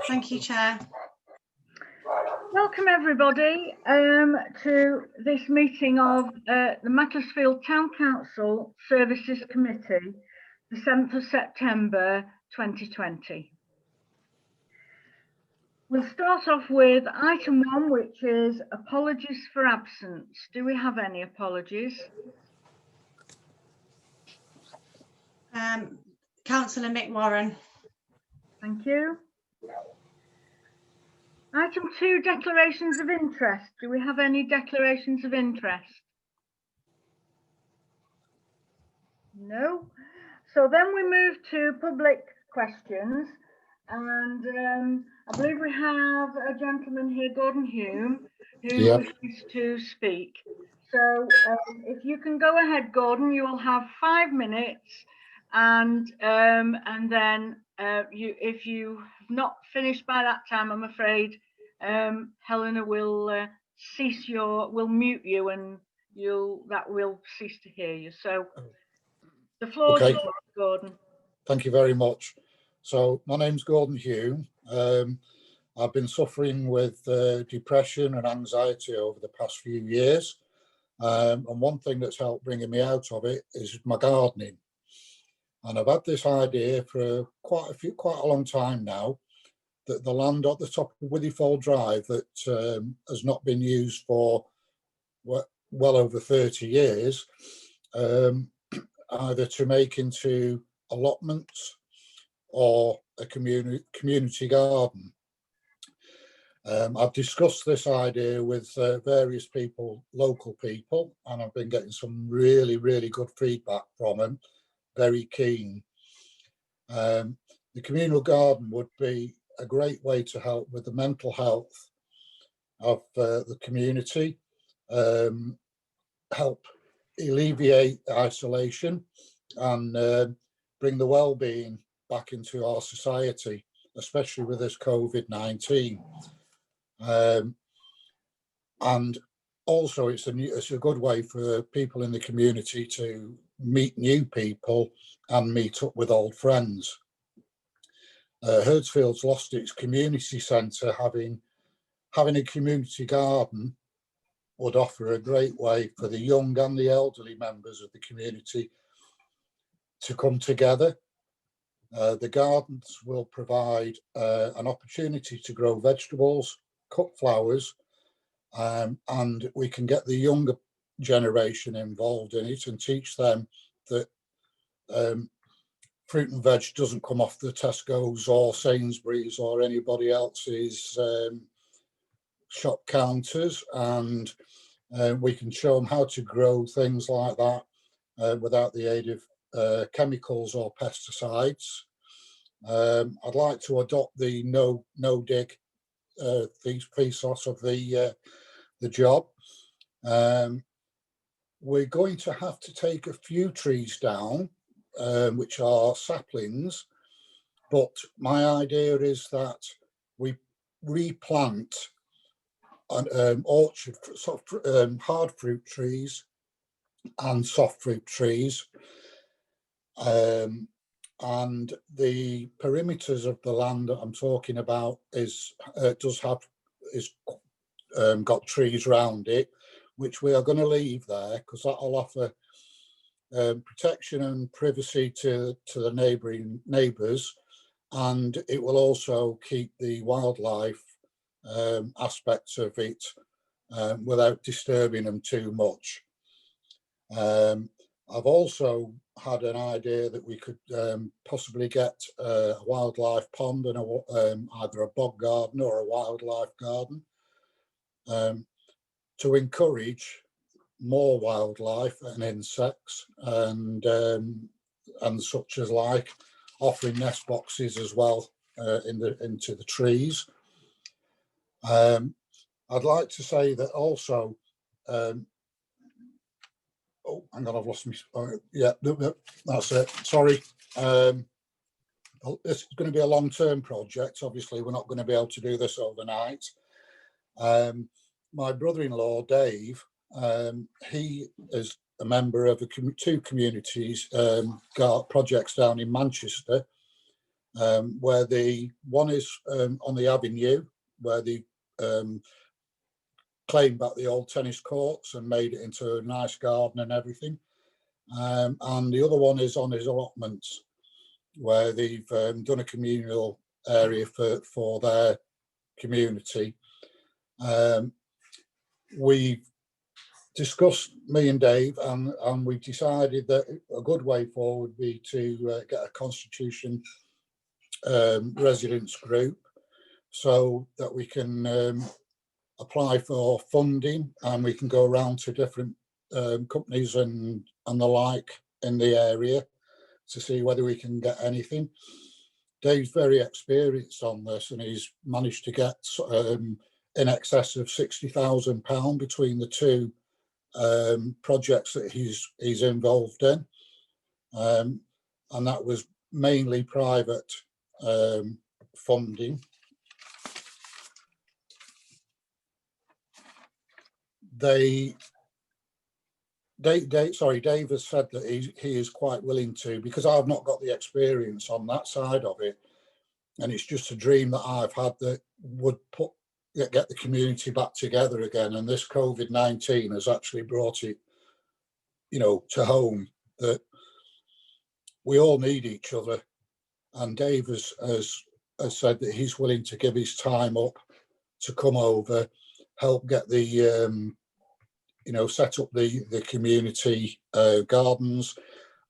Thank you, Chair. Welcome everybody to this meeting of the Macclesfield Town Council Services Committee, the 7th of September 2020. We'll start off with item 1, which is apologies for absence. Do we have any apologies? Councillor Mick Warren. Thank you. Item 2, declarations of interest. Do we have any declarations of interest? No. So then we move to public questions, and I believe we have a gentleman here, Gordon Hume, who wishes to speak. So if you can go ahead, Gordon, you will have 5 minutes, and then if you have not finished by that time, I'm afraid Helena will will mute you, and that will cease to hear you. So the floor is yours, Gordon. Thank you very much. So my name's Gordon Hume. I've been suffering with depression and anxiety over the past few years, and one thing that's helped bringing me out of it is my gardening. And I've had this idea for quite a long time now, that the land at the top of Withyfall Drive that has not been used for well over 30 years, either to make into allotments or a community garden. I've discussed this idea with various people, local people, and I've been getting some really, really good feedback from them, very keen. The communal garden would be a great way to help with the mental health of the community, help alleviate isolation, and bring the well-being back into our society, especially with this COVID-19. And also it's a good way for people in the community to meet new people and meet up with old friends. Herdsfield's lost its community centre. Having a community garden would offer a great way for the young and the elderly members of the community to come together. The gardens will provide an opportunity to grow vegetables, cut flowers, and we can get the younger generation involved in it and teach them that fruit and veg doesn't come off the Tesco's or Sainsbury's or anybody else's shop counters, and we can show them how to grow things like that without the aid of chemicals or pesticides. I'd like to adopt the no dig ethos of the job. We're going to have to take a few trees down, which are saplings, but my idea is that we replant an orchard, hard fruit trees and soft fruit trees, and the perimeters of the land that I'm talking about got trees around it, which we are going to leave there because that'll offer protection and privacy to the neighbouring neighbours, and it will also keep the wildlife aspects of it without disturbing them too much. I've also had an idea that we could possibly get a wildlife pond and either a bog garden or a wildlife garden to encourage more wildlife and insects and such as like, offering nest boxes as well into the trees. I'd like to say that also Oh, hang on, I've lost me. Yeah, that's it. Sorry. This is going to be a long-term project. Obviously, we're not going to be able to do this overnight. My brother-in-law, Dave, he is a member of two communities, projects down in Manchester, where the one is on the Avenue, where they claimed back the old tennis courts and made it into a nice garden and everything. And the other one is on his allotments, where they've done a communal area for their community. We discussed, me and Dave, and we decided that a good way forward would be to get a constitution residents group, so that we can apply for funding, and we can go around to different companies and the like in the area to see whether we can get anything. Dave's very experienced on this, and he's managed to get in excess of £60,000 between the two projects that he's involved in, and that was mainly private funding. Dave has said that he is quite willing to, because I've not got the experience on that side of it, and it's just a dream that I've had that would get the community back together again. And this COVID-19 has actually brought it, to home, that we all need each other. And Dave has said that he's willing to give his time up to come over, help get the set up the community gardens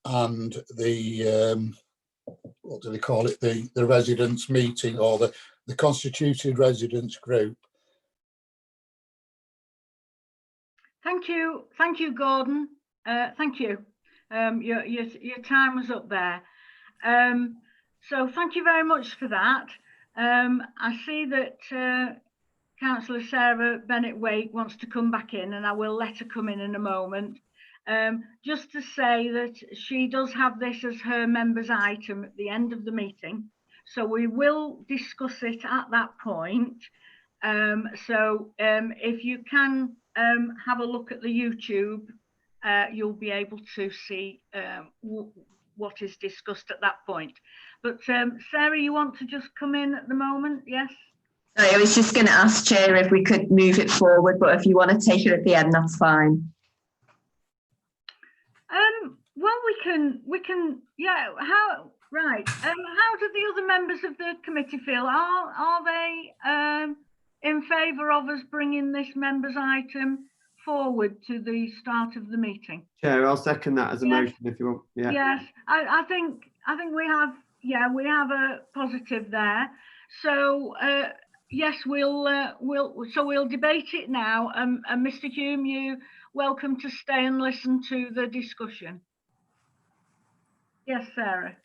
and the what do they call it, the residents meeting, or the constituted residents group. Thank you, Gordon. Thank you. Your time was up there. So thank you very much for that. I see that Councillor Sarah Bennett-Wake wants to come back in, and I will let her come in a moment. Just to say that she does have this as her members item at the end of the meeting, so we will discuss it at that point. If you can have a look at the YouTube, you'll be able to see what is discussed at that point. But Sarah, you want to just come in at the moment? Yes? I was just going to ask Chair if we could move it forward, but if you want to take it at the end, that's fine. Well, we can, yeah. Right. How do the other members of the committee feel? Are they in favour of us bringing this members item forward to the start of the meeting? Chair, I'll second that as a motion if you want. Yeah. Yes, I think we have. Yeah, we have a positive there. So yes, we'll debate it now. And Mr. Hume, you're welcome to stay and listen to the discussion. Yes, Sarah.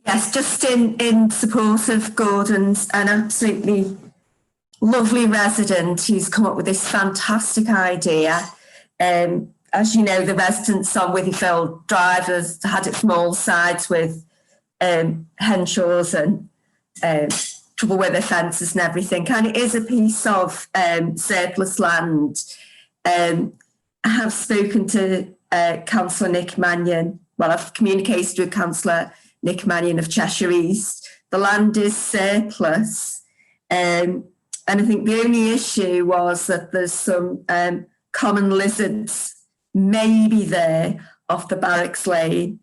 Yes, just in support of Gordon's an absolutely lovely resident who's come up with this fantastic idea. As you know, the residents on Withyfield Drive has had it from all sides with Henshaws and trouble with the fences and everything. And it is a piece of surplus land. I have spoken to Councillor Nick Mannion. Well, I've communicated with Councillor Nick Mannion of Cheshire East. The land is surplus. And I think the only issue was that there's some common lizards maybe there off the Barracks Lane.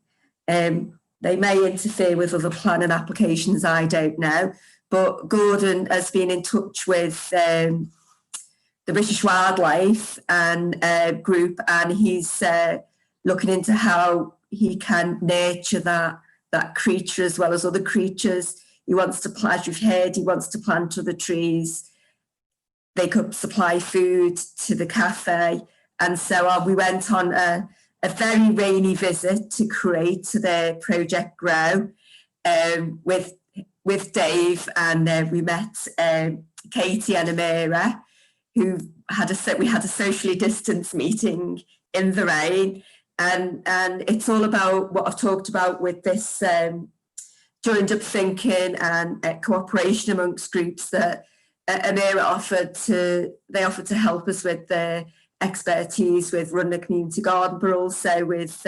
They may interfere with other planning applications, I don't know. But Gordon has been in touch with the British Wildlife and group, and he's looking into how he can nurture that creature as well as other creatures. He wants to plant, as you've heard, he wants to plant other trees. They could supply food to the cafe. And so on. We went on a very rainy visit to create their Project Grow with Dave, and we met Katie and Amira, who we had a socially distanced meeting in the rain. and it's all about what I've talked about with this joined up thinking and cooperation amongst groups that Amira offered to help us with the expertise with running a community garden, but also with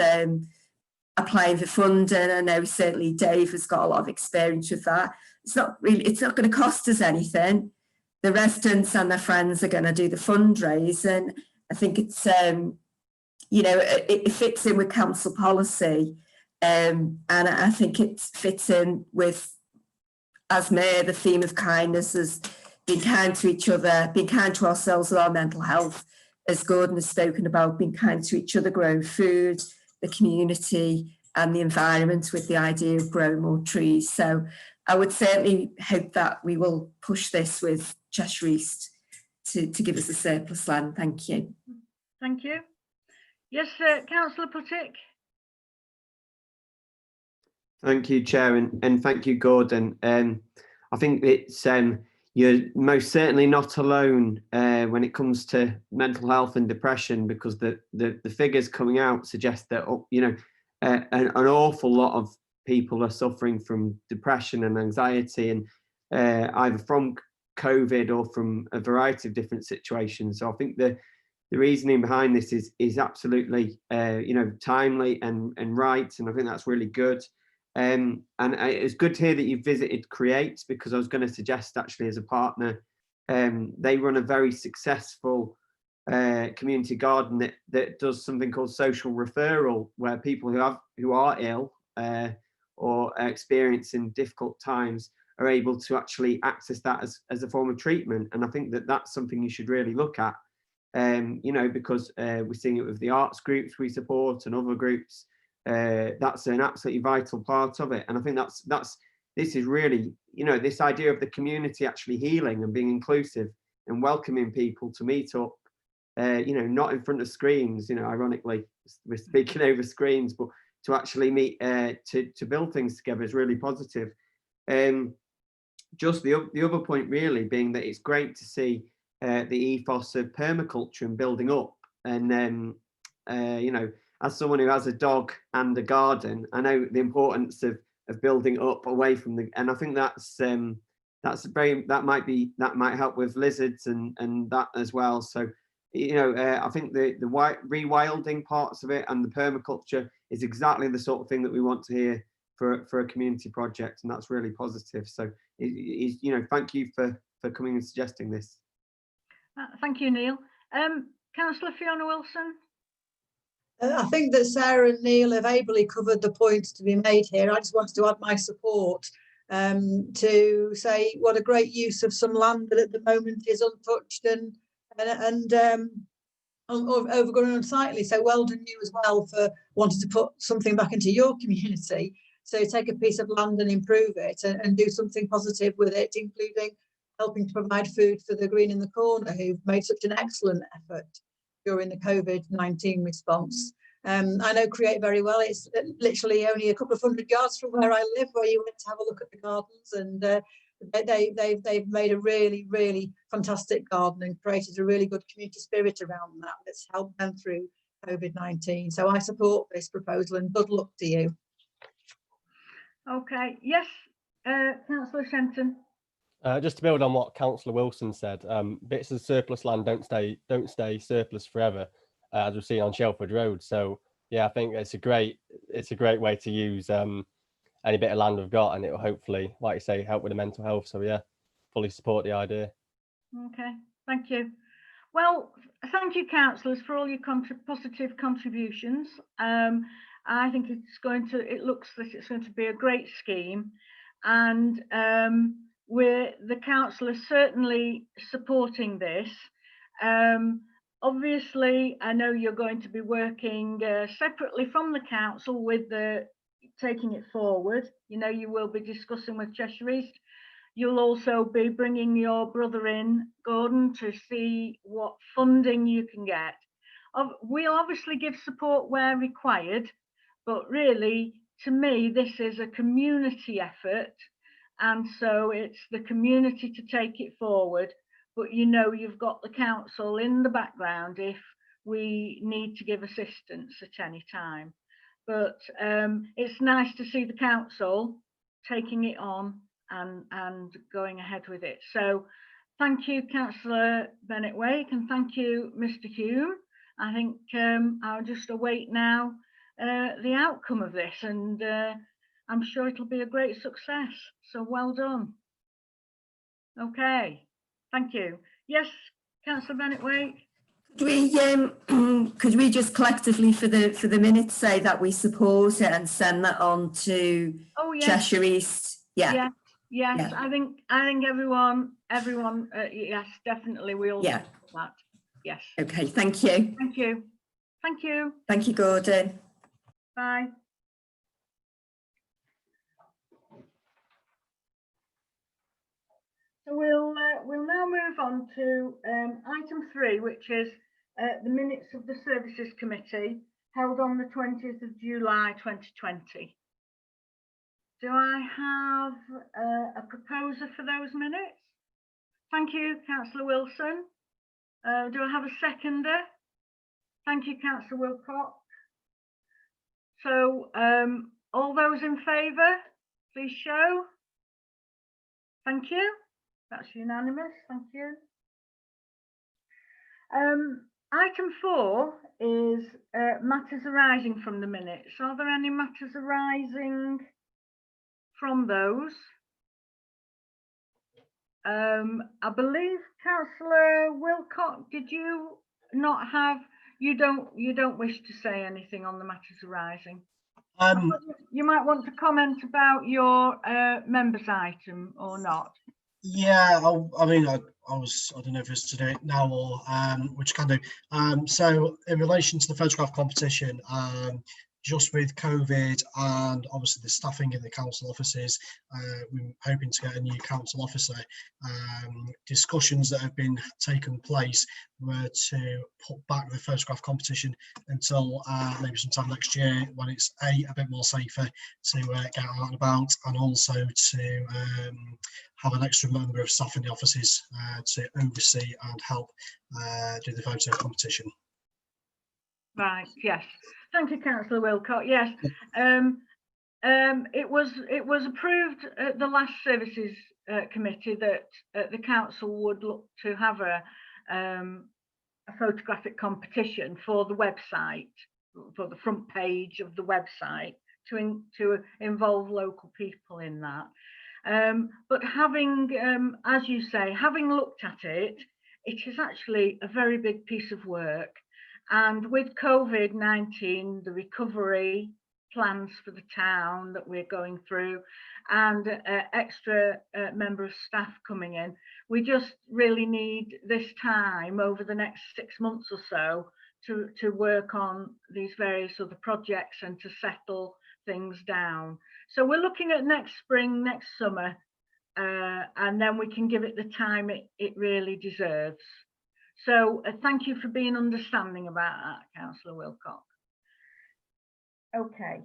applying for funding. I know certainly Dave has got a lot of experience with that. It's not going to cost us anything. The residents and their friends are going to do the fundraising. I think it's it fits in with council policy, and I think it fits in with, as Mayor, the theme of kindness, as being kind to each other, being kind to ourselves with our mental health, as Gordon has spoken about, being kind to each other, growing food, the community and the environment, with the idea of growing more trees. So I would certainly hope that we will push this with Cheshire East to give us a surplus land. Thank you. Thank you. Yes, Councillor Puttick. Thank you, Chair, and thank you, Gordon. I think it's you're most certainly not alone when it comes to mental health and depression, because the figures coming out suggest that an awful lot of people are suffering from depression and anxiety, and either from COVID or from a variety of different situations. So I think the reasoning behind this is absolutely timely and right, and I think that's really good. And it's good to hear that you visited Create, because I was going to suggest, actually, as a partner, they run a very successful community garden that does something called social referral, where people who are ill or are experiencing difficult times are able to actually access that as a form of treatment. And I think that that's something you should really look at, because we're seeing it with the arts groups we support and other groups. That's an absolutely vital part of it. And I think this is really, this idea of the community actually healing and being inclusive and welcoming people to meet up, not in front of screens, ironically, we're speaking over screens, but to actually meet, to build things together is really positive. Just the other point really being that it's great to see the ethos of permaculture and building up. And, as someone who has a dog and a garden, I know the importance of building up away from and I think that might help with lizards and that as well. So, I think the rewilding parts of it and the permaculture is exactly the sort of thing that we want to hear for a community project, and that's really positive. So, thank you for coming and suggesting this. Thank you, Neil. Councillor Fiona Wilson. I think that Sarah and Neil have ably covered the points to be made here. I just wanted to add my support to say what a great use of some land that at the moment is untouched and overgrown and unsightly. So well done you as well for wanting to put something back into your community. So take a piece of land and improve it and do something positive with it, including helping to provide food for the Green in the Corner, who've made such an excellent effort during the COVID-19 response. I know Create very well. It's literally only a couple of 100 yards from where I live, where you went to have a look at the gardens, and they've made a really, really fantastic garden and created a really good community spirit around that that's helped them through COVID-19. So I support this proposal and good luck to you. Okay, yes, Councillor Shenton. Just to build on what Councillor Wilson said, bits of surplus land don't stay surplus forever, as we've seen on Shelford Road. So yeah, I think it's a great way to use any bit of land we've got, and it will hopefully, like you say, help with the mental health. So yeah, fully support the idea. Okay, thank you. Well, thank you, councillors, for all your positive contributions. I think it looks like it's going to be a great scheme, and the council is certainly supporting this. Obviously, I know you're going to be working separately from the council with taking it forward. You will be discussing with Cheshire East. You'll also be bringing your brother in, Gordon, to see what funding you can get. We'll obviously give support where required, but really, to me, this is a community effort. And so it's the community to take it forward. But you've got the council in the background if we need to give assistance at any time. But it's nice to see the council taking it on and going ahead with it. So thank you, Councillor Bennett-Wake, and thank you, Mr. Hume. I think I'll just await now the outcome of this, and I'm sure it'll be a great success. So well done. Okay, thank you. Yes, Councillor Bennett-Wake. Could we just collectively for the minutes say that we support it and send that on to Cheshire East? Yeah. Yes. I think everyone, yes, definitely. We all support that. Yes. Okay. Thank you. Thank you. Thank you. Thank you, Gordon. Bye. So we'll now move on to item 3, which is the minutes of the Services Committee held on the 20th of July 2020. Do I have a proposer for those minutes? Thank you, Councillor Wilson. Do I have a seconder? Thank you, Councillor Wilcock. So all those in favour, please show. Thank you. That's unanimous. Thank you. Item 4 is matters arising from the minutes. Are there any matters arising from those? I believe Councillor Wilcock, did you not have? You don't wish to say anything on the matters arising. You might want to comment about your members item or not. Yeah, I mean, I don't know if it's to do it now or which can do. So in relation to the photograph competition, just with COVID and obviously the staffing in the council offices, we're hoping to get a new council officer. Discussions that have been taken place were to put back the photograph competition until maybe sometime next year, when it's a bit more safer to get out and about, and also to have an extra member of staff in the offices to oversee and help do the photo competition. Right, yes. Thank you, Councillor Wilcock. Yes, it was approved at the last Services Committee that the council would look to have a photographic competition for the website, for the front page of the website, to involve local people in that. But having, as you say, having looked at it, it is actually a very big piece of work. And with COVID-19, the recovery plans for the town that we're going through, and extra member of staff coming in, we just really need this time over the next 6 months or so to work on these various other projects and to settle things down. So we're looking at next spring, next summer, and then we can give it the time it really deserves. So thank you for being understanding about that, Councillor Wilcock. Okay,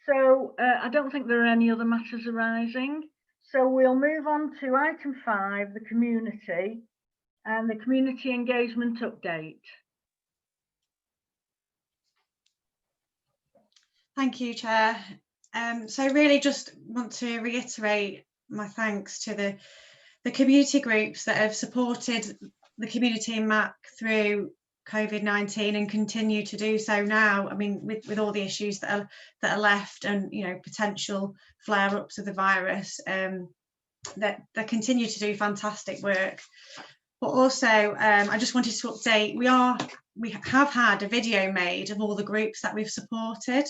so I don't think there are any other matters arising. So we'll move on to item 5, the community and the community engagement update. Thank you, Chair. So really just want to reiterate my thanks to the community groups that have supported the community in MAC through COVID-19 and continue to do so now. I mean, with all the issues that are left, and potential flare-ups of the virus, that they continue to do fantastic work. But also, I just wanted to update. We have had a video made of all the groups that we've supported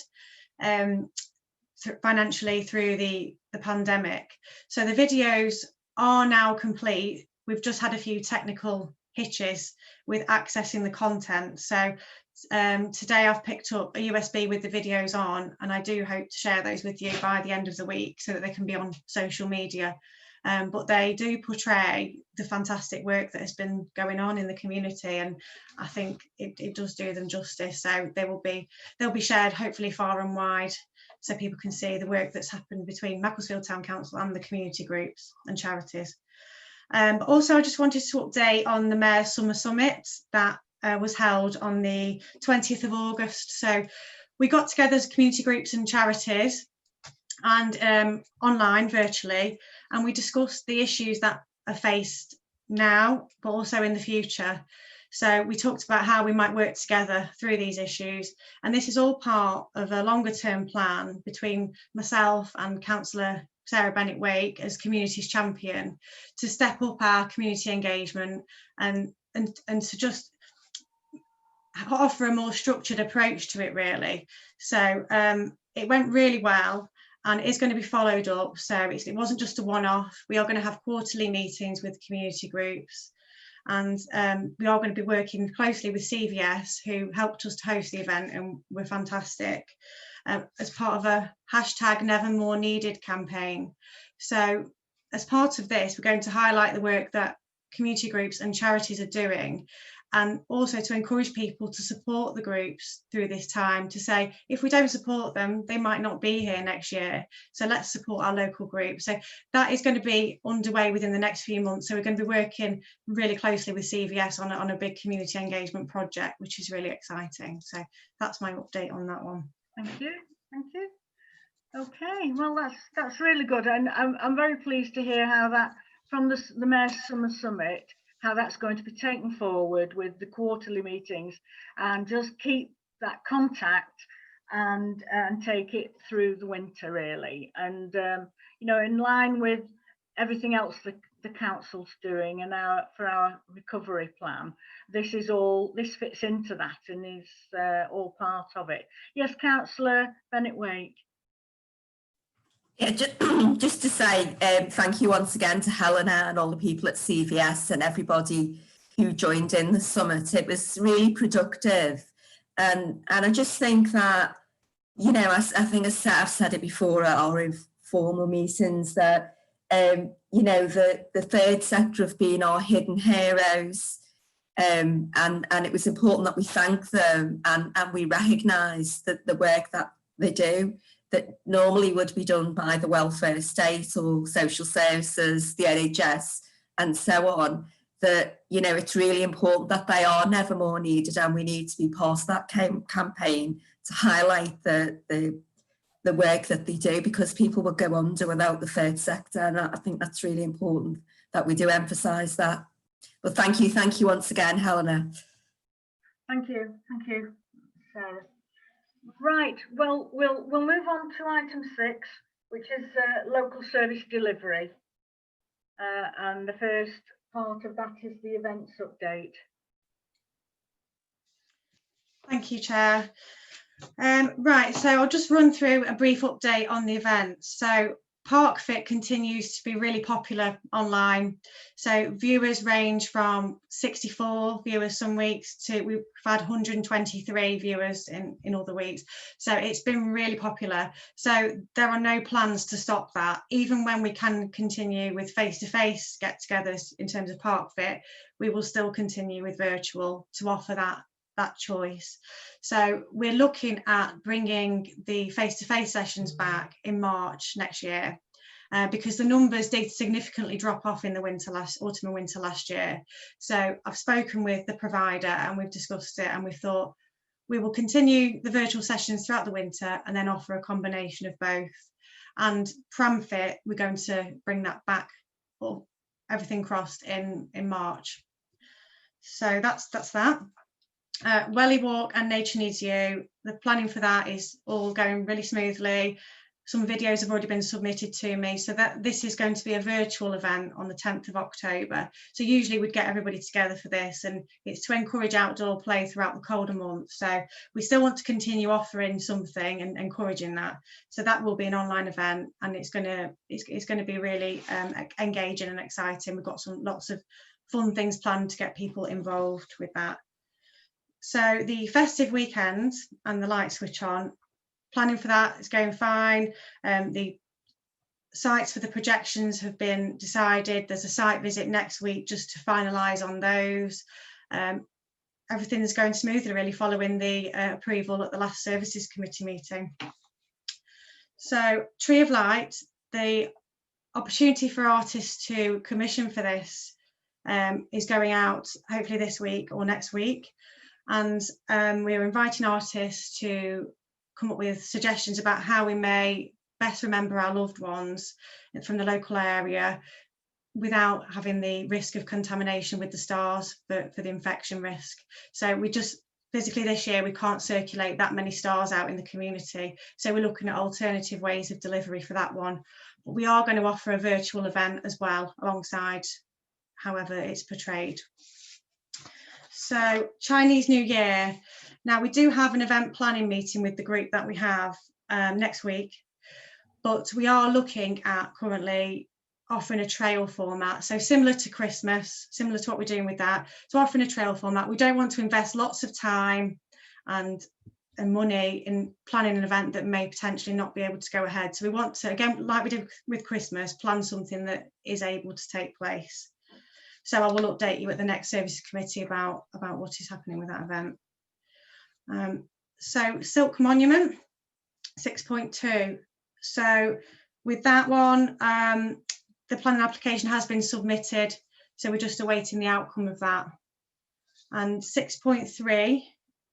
financially through the pandemic. So the videos are now complete. We've just had a few technical hitches with accessing the content. So today I've picked up a USB with the videos on, and I do hope to share those with you by the end of the week so that they can be on social media. But they do portray the fantastic work that has been going on in the community, and I think it does do them justice. So they'll be shared hopefully far and wide, so people can see the work that's happened between Macclesfield Town Council and the community groups and charities. But also I just wanted to update on the Mayor's Summer Summit that was held on the 20th of August. So we got together as community groups and charities and online virtually, and we discussed the issues that are faced now, but also in the future. So we talked about how we might work together through these issues. And this is all part of a longer term plan between myself and Councillor Sarah Bennett-Wake as Communities Champion to step up our community engagement and to just offer a more structured approach to it, really. So it went really well, and it's going to be followed up. So it wasn't just a one-off. We are going to have quarterly meetings with community groups, and we are going to be working closely with CVS, who helped us to host the event and were fantastic, as part of a #NeverMoreNeeded campaign. So as part of this, we're going to highlight the work that community groups and charities are doing, and also to encourage people to support the groups through this time, to say, if we don't support them, they might not be here next year. So let's support our local groups. So that is going to be underway within the next few months. So we're going to be working really closely with CVS on a big community engagement project, which is really exciting. So that's my update on that one. Thank you. Thank you. Okay, well, that's really good. And I'm very pleased to hear how that, from the Mayor's Summer Summit, how that's going to be taken forward with the quarterly meetings, and just keep that contact and take it through the winter, really. And you know, in line with everything else the council's doing and for our recovery plan, this fits into that and is all part of it. Yes, Councillor Bennett-Wake. Yeah, just to say thank you once again to Helena and all the people at CVS and everybody who joined in the summit. It was really productive, and I just think that, you know, I think I've said it before at our informal meetings, that you know, the third sector have been our hidden heroes, and it was important that we thank them and we recognise that the work that they do, that normally would be done by the welfare state or social services, the NHS, and so on, that, you know, it's really important that they are never more needed, and we need to be part of that campaign to highlight the work that they do, because people will go under without the third sector, and I think that's really important that we do emphasise that. But thank you once again, Helena. Thank you, Sarah. Right, well, we'll move on to item 6, which is local service delivery. And the first part of that is the events update. Thank you, Chair. Right, so I'll just run through a brief update on the events. So ParkFit continues to be really popular online. So viewers range from 64 viewers some weeks to, we've had 123 viewers in other weeks. So it's been really popular. So there are no plans to stop that. Even when we can continue with face-to-face get-togethers in terms of ParkFit, we will still continue with virtual to offer that choice. So we're looking at bringing the face-to-face sessions back in March next year, because the numbers did significantly drop off in the autumn and winter last year. So I've spoken with the provider and we've discussed it, and we thought we will continue the virtual sessions throughout the winter and then offer a combination of both. And PramFit, we're going to bring that back, or everything crossed, in March. So that's that. Welly Walk and Nature Needs You, the planning for that is all going really smoothly. Some videos have already been submitted to me, so that this is going to be a virtual event on the 10th of October. So usually we'd get everybody together for this, and it's to encourage outdoor play throughout the colder months. So we still want to continue offering something and encouraging that. So that will be an online event, and it's going to be really engaging and exciting. We've got lots of fun things planned to get people involved with that. So the festive weekend and the light switch on, planning for that is going fine. The sites for the projections have been decided. There's a site visit next week just to finalise on those. Everything is going smoothly, really, following the approval at the last Services Committee meeting. So Tree of Light, the opportunity for artists to commission for this is going out hopefully this week or next week. And we're inviting artists to come up with suggestions about how we may best remember our loved ones from the local area without having the risk of contamination with the stars for the infection risk. So we just physically this year we can't circulate that many stars out in the community, so we're looking at alternative ways of delivery for that one. But we are going to offer a virtual event as well alongside however it's portrayed. So Chinese New Year, now we do have an event planning meeting with the group that we have next week, but we are looking at currently offering a trail format, so similar to Christmas, similar to what we're doing with that. So offering a trail format, we don't want to invest lots of time and money in planning an event that may potentially not be able to go ahead. So we want to, again, like we did with Christmas, plan something that is able to take place. So I will update you at the next services committee about what is happening with that event. So Silk Monument 6.2. So with that one, the planning application has been submitted, so we're just awaiting the outcome of that. And 6.3,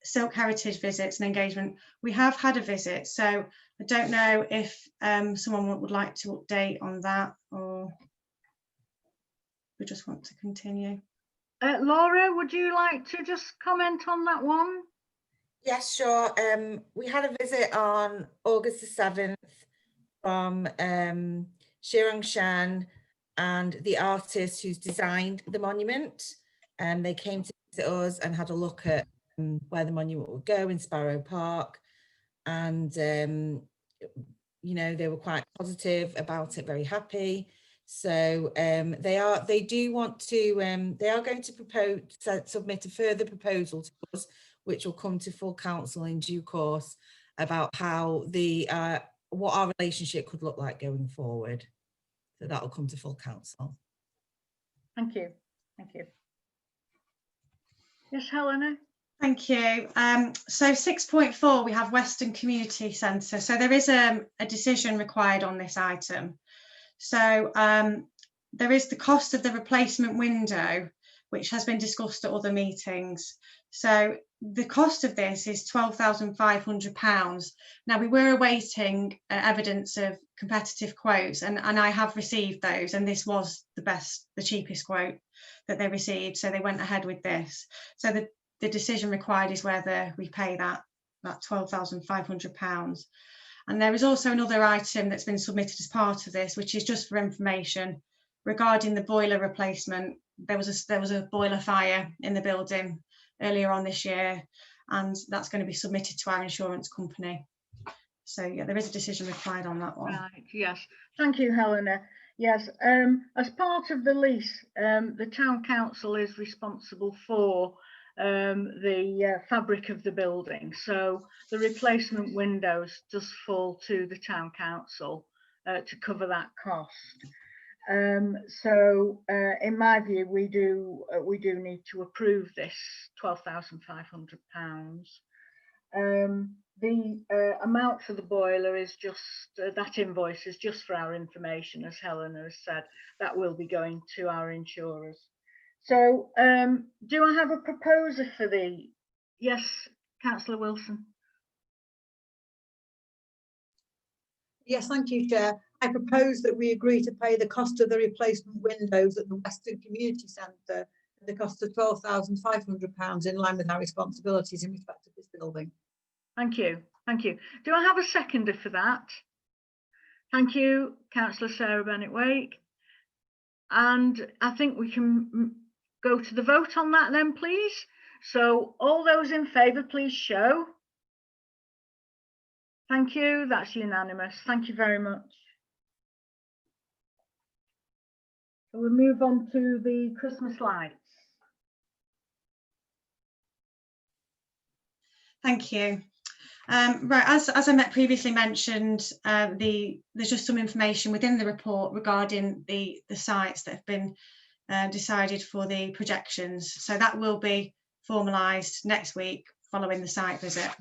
Silk Heritage visits and engagement. We have had a visit, so I don't know if someone would like to update on that, or we just want to continue. Laura, would you like to just comment on that one? Yes, sure. We had a visit on August the 7th from Shirang Shan and the artist who's designed the monument. And they came to visit us and had a look at where the monument would go in Sparrow Park. And, you know, they were quite positive about it, very happy. So they are going to submit a further proposal to us, which will come to full council in due course, about how what our relationship could look like going forward. So that will come to full council. Thank you. Thank you. Yes, Helena. Thank you. So 6.4, we have Western Community Centre. So there is a decision required on this item. So there is the cost of the replacement window, which has been discussed at other meetings. So the cost of this is £12,500. Now, we were awaiting evidence of competitive quotes, and I have received those, and this was the cheapest quote that they received, so they went ahead with this. So the decision required is whether we pay that £12,500. And there is also another item that's been submitted as part of this, which is just for information regarding the boiler replacement. There was a boiler fire in the building earlier on this year, and that's going to be submitted to our insurance company. So yeah, there is a decision required on that one. Right, yes. Thank you, Helena. Yes, as part of the lease, the town council is responsible for the fabric of the building. So the replacement windows just fall to the town council to cover that cost. So in my view, we do need to approve this £12,500. The amount for the boiler is just that invoice is just for our information, as Helena has said. That will be going to our insurers. So do I have a proposer for the? Yes, Councillor Wilson. Yes, thank you, Chair. I propose that we agree to pay the cost of the replacement windows at the Western Community Centre at the cost of £12,500 in line with our responsibilities in respect of this building. Thank you. Thank you. Do I have a seconder for that? Thank you, Councillor Sarah Bennett-Wake. And I think we can go to the vote on that then, please. So all those in favour, please show. Thank you. That's unanimous. Thank you very much. So we'll move on to the Christmas lights. Thank you. Right, as I previously mentioned, there's just some information within the report regarding the sites that have been decided for the projections. So that will be formalised next week following the site visit.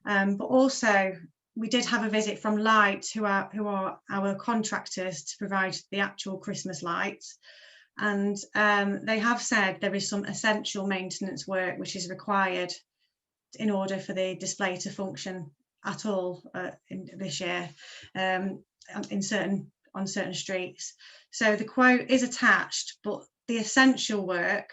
But also, we did have a visit from Light, who are our contractors to provide the actual Christmas lights. and they have said there is some essential maintenance work which is required in order for the display to function at all in this year on certain streets. So the quote is attached, but the essential work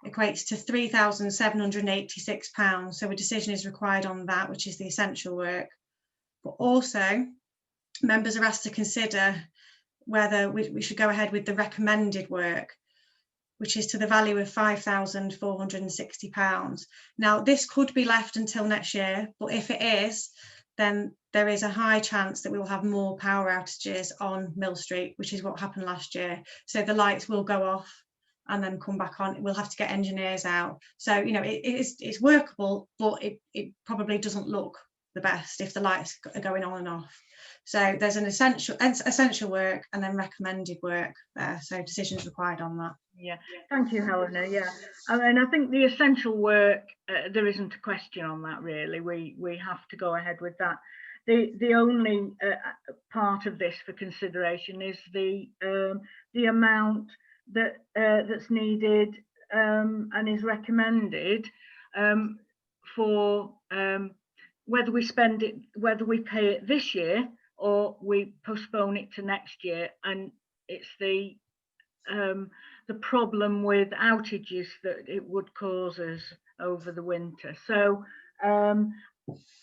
equates to £3,786. So a decision is required on that, which is the essential work. But also, members are asked to consider whether we should go ahead with the recommended work, which is to the value of £5,460. Now, this could be left until next year, but if it is, then there is a high chance that we will have more power outages on Mill Street, which is what happened last year. So the lights will go off and then come back on. We'll have to get engineers out. So, you know, it's workable, but it probably doesn't look the best if the lights are going on and off. So there's an essential work and then recommended work there. So decisions required on that. Yeah, thank you, Helena. Yeah, and I think the essential work, there isn't a question on that really. We have to go ahead with that. The only part of this for consideration is the amount that's needed and is recommended for whether we spend it, whether we pay it this year or we postpone it to next year. And it's the problem with outages that it would cause us over the winter. So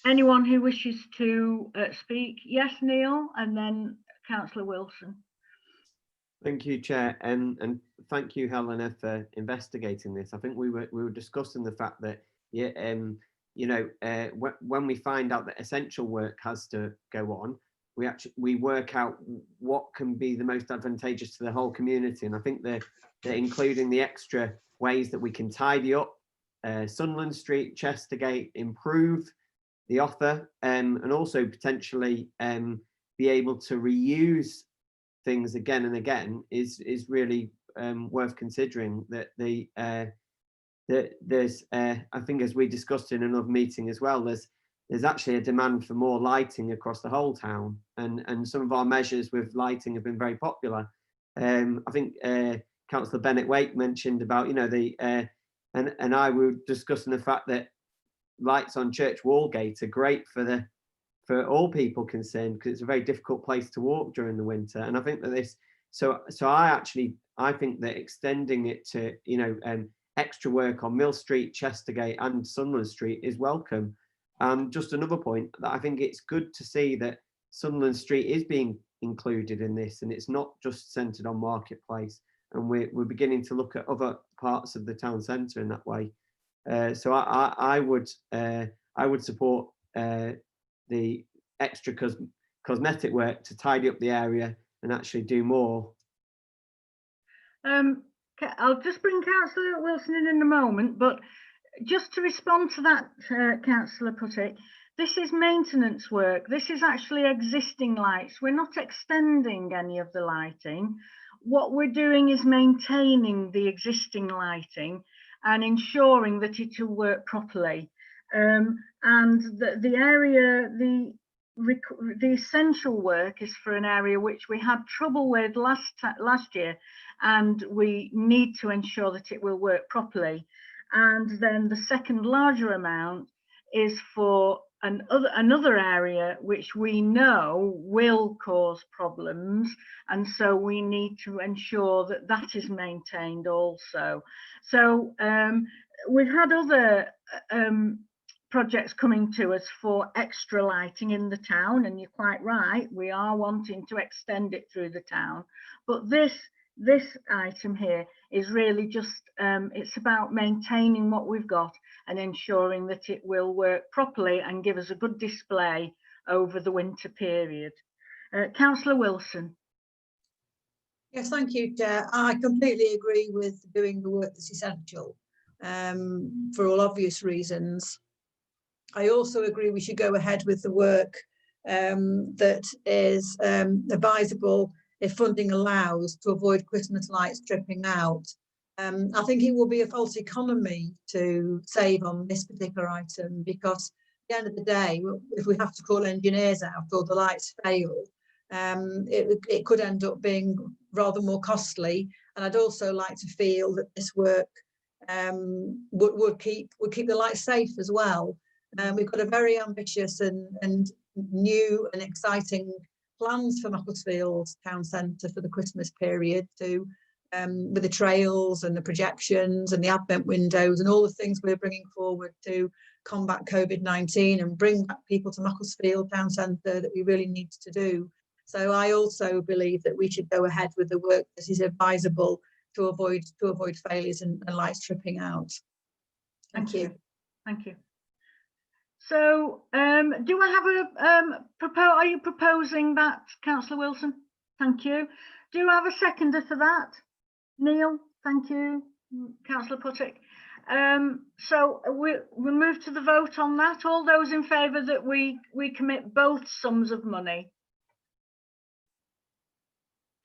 anyone who wishes to speak? Yes, Neil, and then Councillor Wilson. Thank you, Chair, and thank you, Helena, for investigating this. I think we were discussing the fact that when we find out that essential work has to go on, we work out what can be the most advantageous to the whole community. And I think that including the extra ways that we can tidy up Sunderland Street, Chestergate, improve the offer, and also potentially be able to reuse things again and again is really worth considering. That there's I think, as we discussed in another meeting as well, there's actually a demand for more lighting across the whole town, and some of our measures with lighting have been very popular. I think Councillor Bennett Wake mentioned about, and I were discussing the fact that lights on Church Wallgate are great for all people concerned, because it's a very difficult place to walk during the winter. And I think that I think that extending it to extra work on Mill Street, Chestergate and Sunderland Street is welcome. Just another point, that I think it's good to see that Sunderland Street is being included in this, and it's not just centred on Marketplace, and we're beginning to look at other parts of the town centre in that way. So I would support the extra cosmetic work to tidy up the area and actually do more. I'll just bring Councillor Wilson in a moment, but just to respond to that, Councillor Puttick, this is maintenance work. This is actually existing lights. We're not extending any of the lighting. What we're doing is maintaining the existing lighting and ensuring that it will work properly. And the area, the essential work is for an area which we had trouble with last year, and we need to ensure that it will work properly. And then the second larger amount is for another area which we know will cause problems, and so we need to ensure that that is maintained also. So we've had other projects coming to us for extra lighting in the town, and you're quite right, we are wanting to extend it through the town, but this item here is really just it's about maintaining what we've got and ensuring that it will work properly and give us a good display over the winter period. Councillor Wilson. Yes, thank you, Chair. I completely agree with doing the work that's essential for all obvious reasons. I also agree we should go ahead with the work that is advisable if funding allows, to avoid Christmas lights dripping out. I think it will be a false economy to save on this particular item, because at the end of the day, if we have to call engineers out or the lights fail, it could end up being rather more costly. And I'd also like to feel that this work would keep the lights safe as well. We've got a very ambitious and new and exciting plans for Macclesfield Town Centre for the Christmas period, to with the trails and the projections and the advent windows and all the things we're bringing forward to combat COVID-19 and bring back people to Macclesfield Town Centre that we really need to do. So I also believe that we should go ahead with the work that is advisable to avoid failures and lights tripping out. Thank you. Thank you. So do I have a are you proposing that, Councillor Wilson? Thank you. Do you have a seconder for that? Neil, thank you. Councillor Puttick. So we'll move to the vote on that. All those in favour that we commit both sums of money?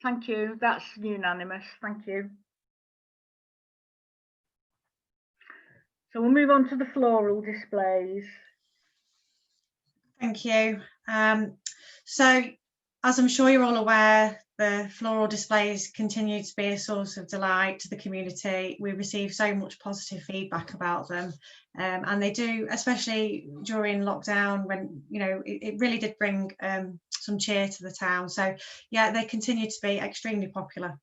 Thank you. That's unanimous. Thank you. So we'll move on to the floral displays. Thank you. So, as I'm sure you're all aware, the floral displays continue to be a source of delight to the community. We receive so much positive feedback about them, and they do, especially during lockdown, when it really did bring some cheer to the town. So yeah, they continue to be extremely popular.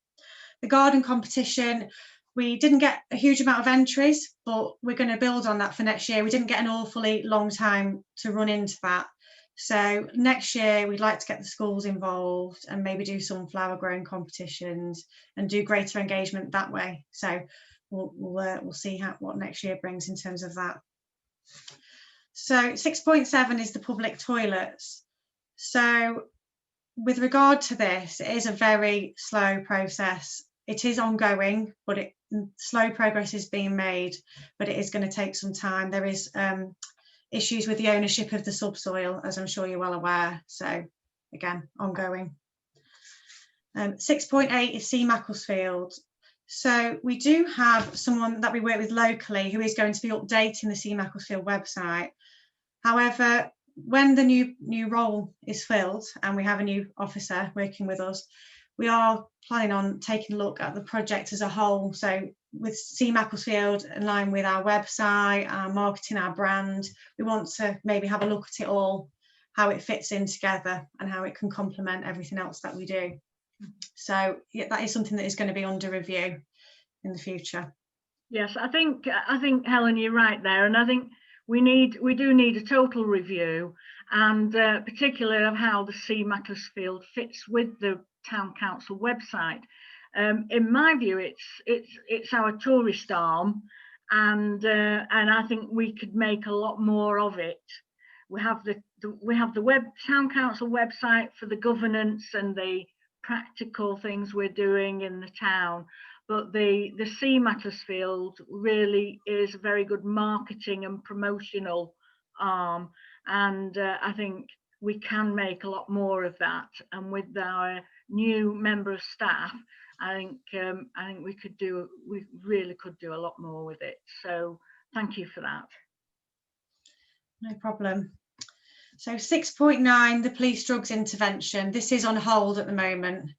The garden competition, we didn't get a huge amount of entries, but we're going to build on that for next year. We didn't get an awfully long time to run into that. So next year, we'd like to get the schools involved and maybe do some flower growing competitions and do greater engagement that way. So we'll see what next year brings in terms of that. So 6.7 is the public toilets. So with regard to this, it is a very slow process. It is ongoing, but slow progress is being made, but it is going to take some time. There is issues with the ownership of the subsoil, as I'm sure you're well aware. So again, ongoing. 6.8 is See Macclesfield. So we do have someone that we work with locally who is going to be updating the See Macclesfield website. However, when the new role is filled and we have a new officer working with us, we are planning on taking a look at the project as a whole. So with See Macclesfield in line with our website, our marketing, our brand, we want to maybe have a look at it all, how it fits in together and how it can complement everything else that we do. So yeah, that is something that is going to be under review in the future. Yes, I think Helen, you're right there, and I think we do need a total review, and particularly of how the See Macclesfield fits with the Town Council website. In my view, it's our tourist arm, and I think we could make a lot more of it. We have the Town Council website for the governance and the practical things we're doing in the town, but the See Macclesfield really is a very good marketing and promotional arm, and I think we can make a lot more of that. And with our new member of staff, I think we really could do a lot more with it. So thank you for that. No problem. So 6.9, the police drugs intervention. This is on hold at the moment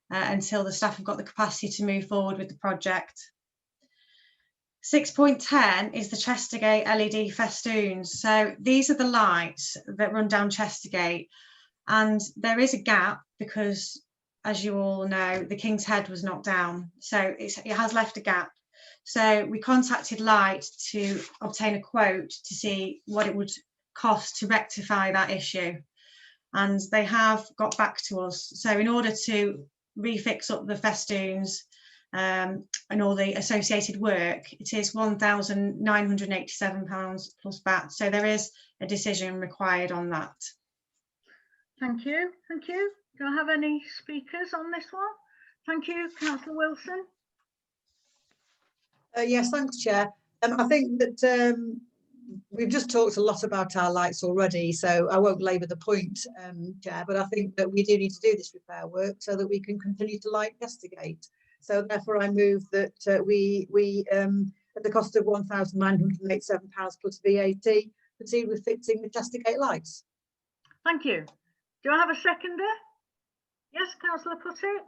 until the staff have got the capacity to move forward with the project. 6.10 is the Chestergate LED festoons. So these are the lights that run down Chestergate, and there is a gap because, as you all know, the King's Head was knocked down, so it has left a gap. So we contacted Light to obtain a quote to see what it would cost to rectify that issue, and they have got back to us. So in order to refix up the festoons and all the associated work, it is £1,987 plus VAT. So there is a decision required on that. Thank you. Thank you. Do I have any speakers on this one? Thank you, Councillor Wilson. Yes, thanks, Chair. I think that we've just talked a lot about our lights already, so I won't labour the point, Chair, but I think that we do need to do this repair work so that we can continue to light Chestergate. So therefore I move that we at the cost of £1,987 plus VAT, proceed with fixing the Chestergate lights. Thank you. Do I have a seconder? Yes, Councillor Puttick?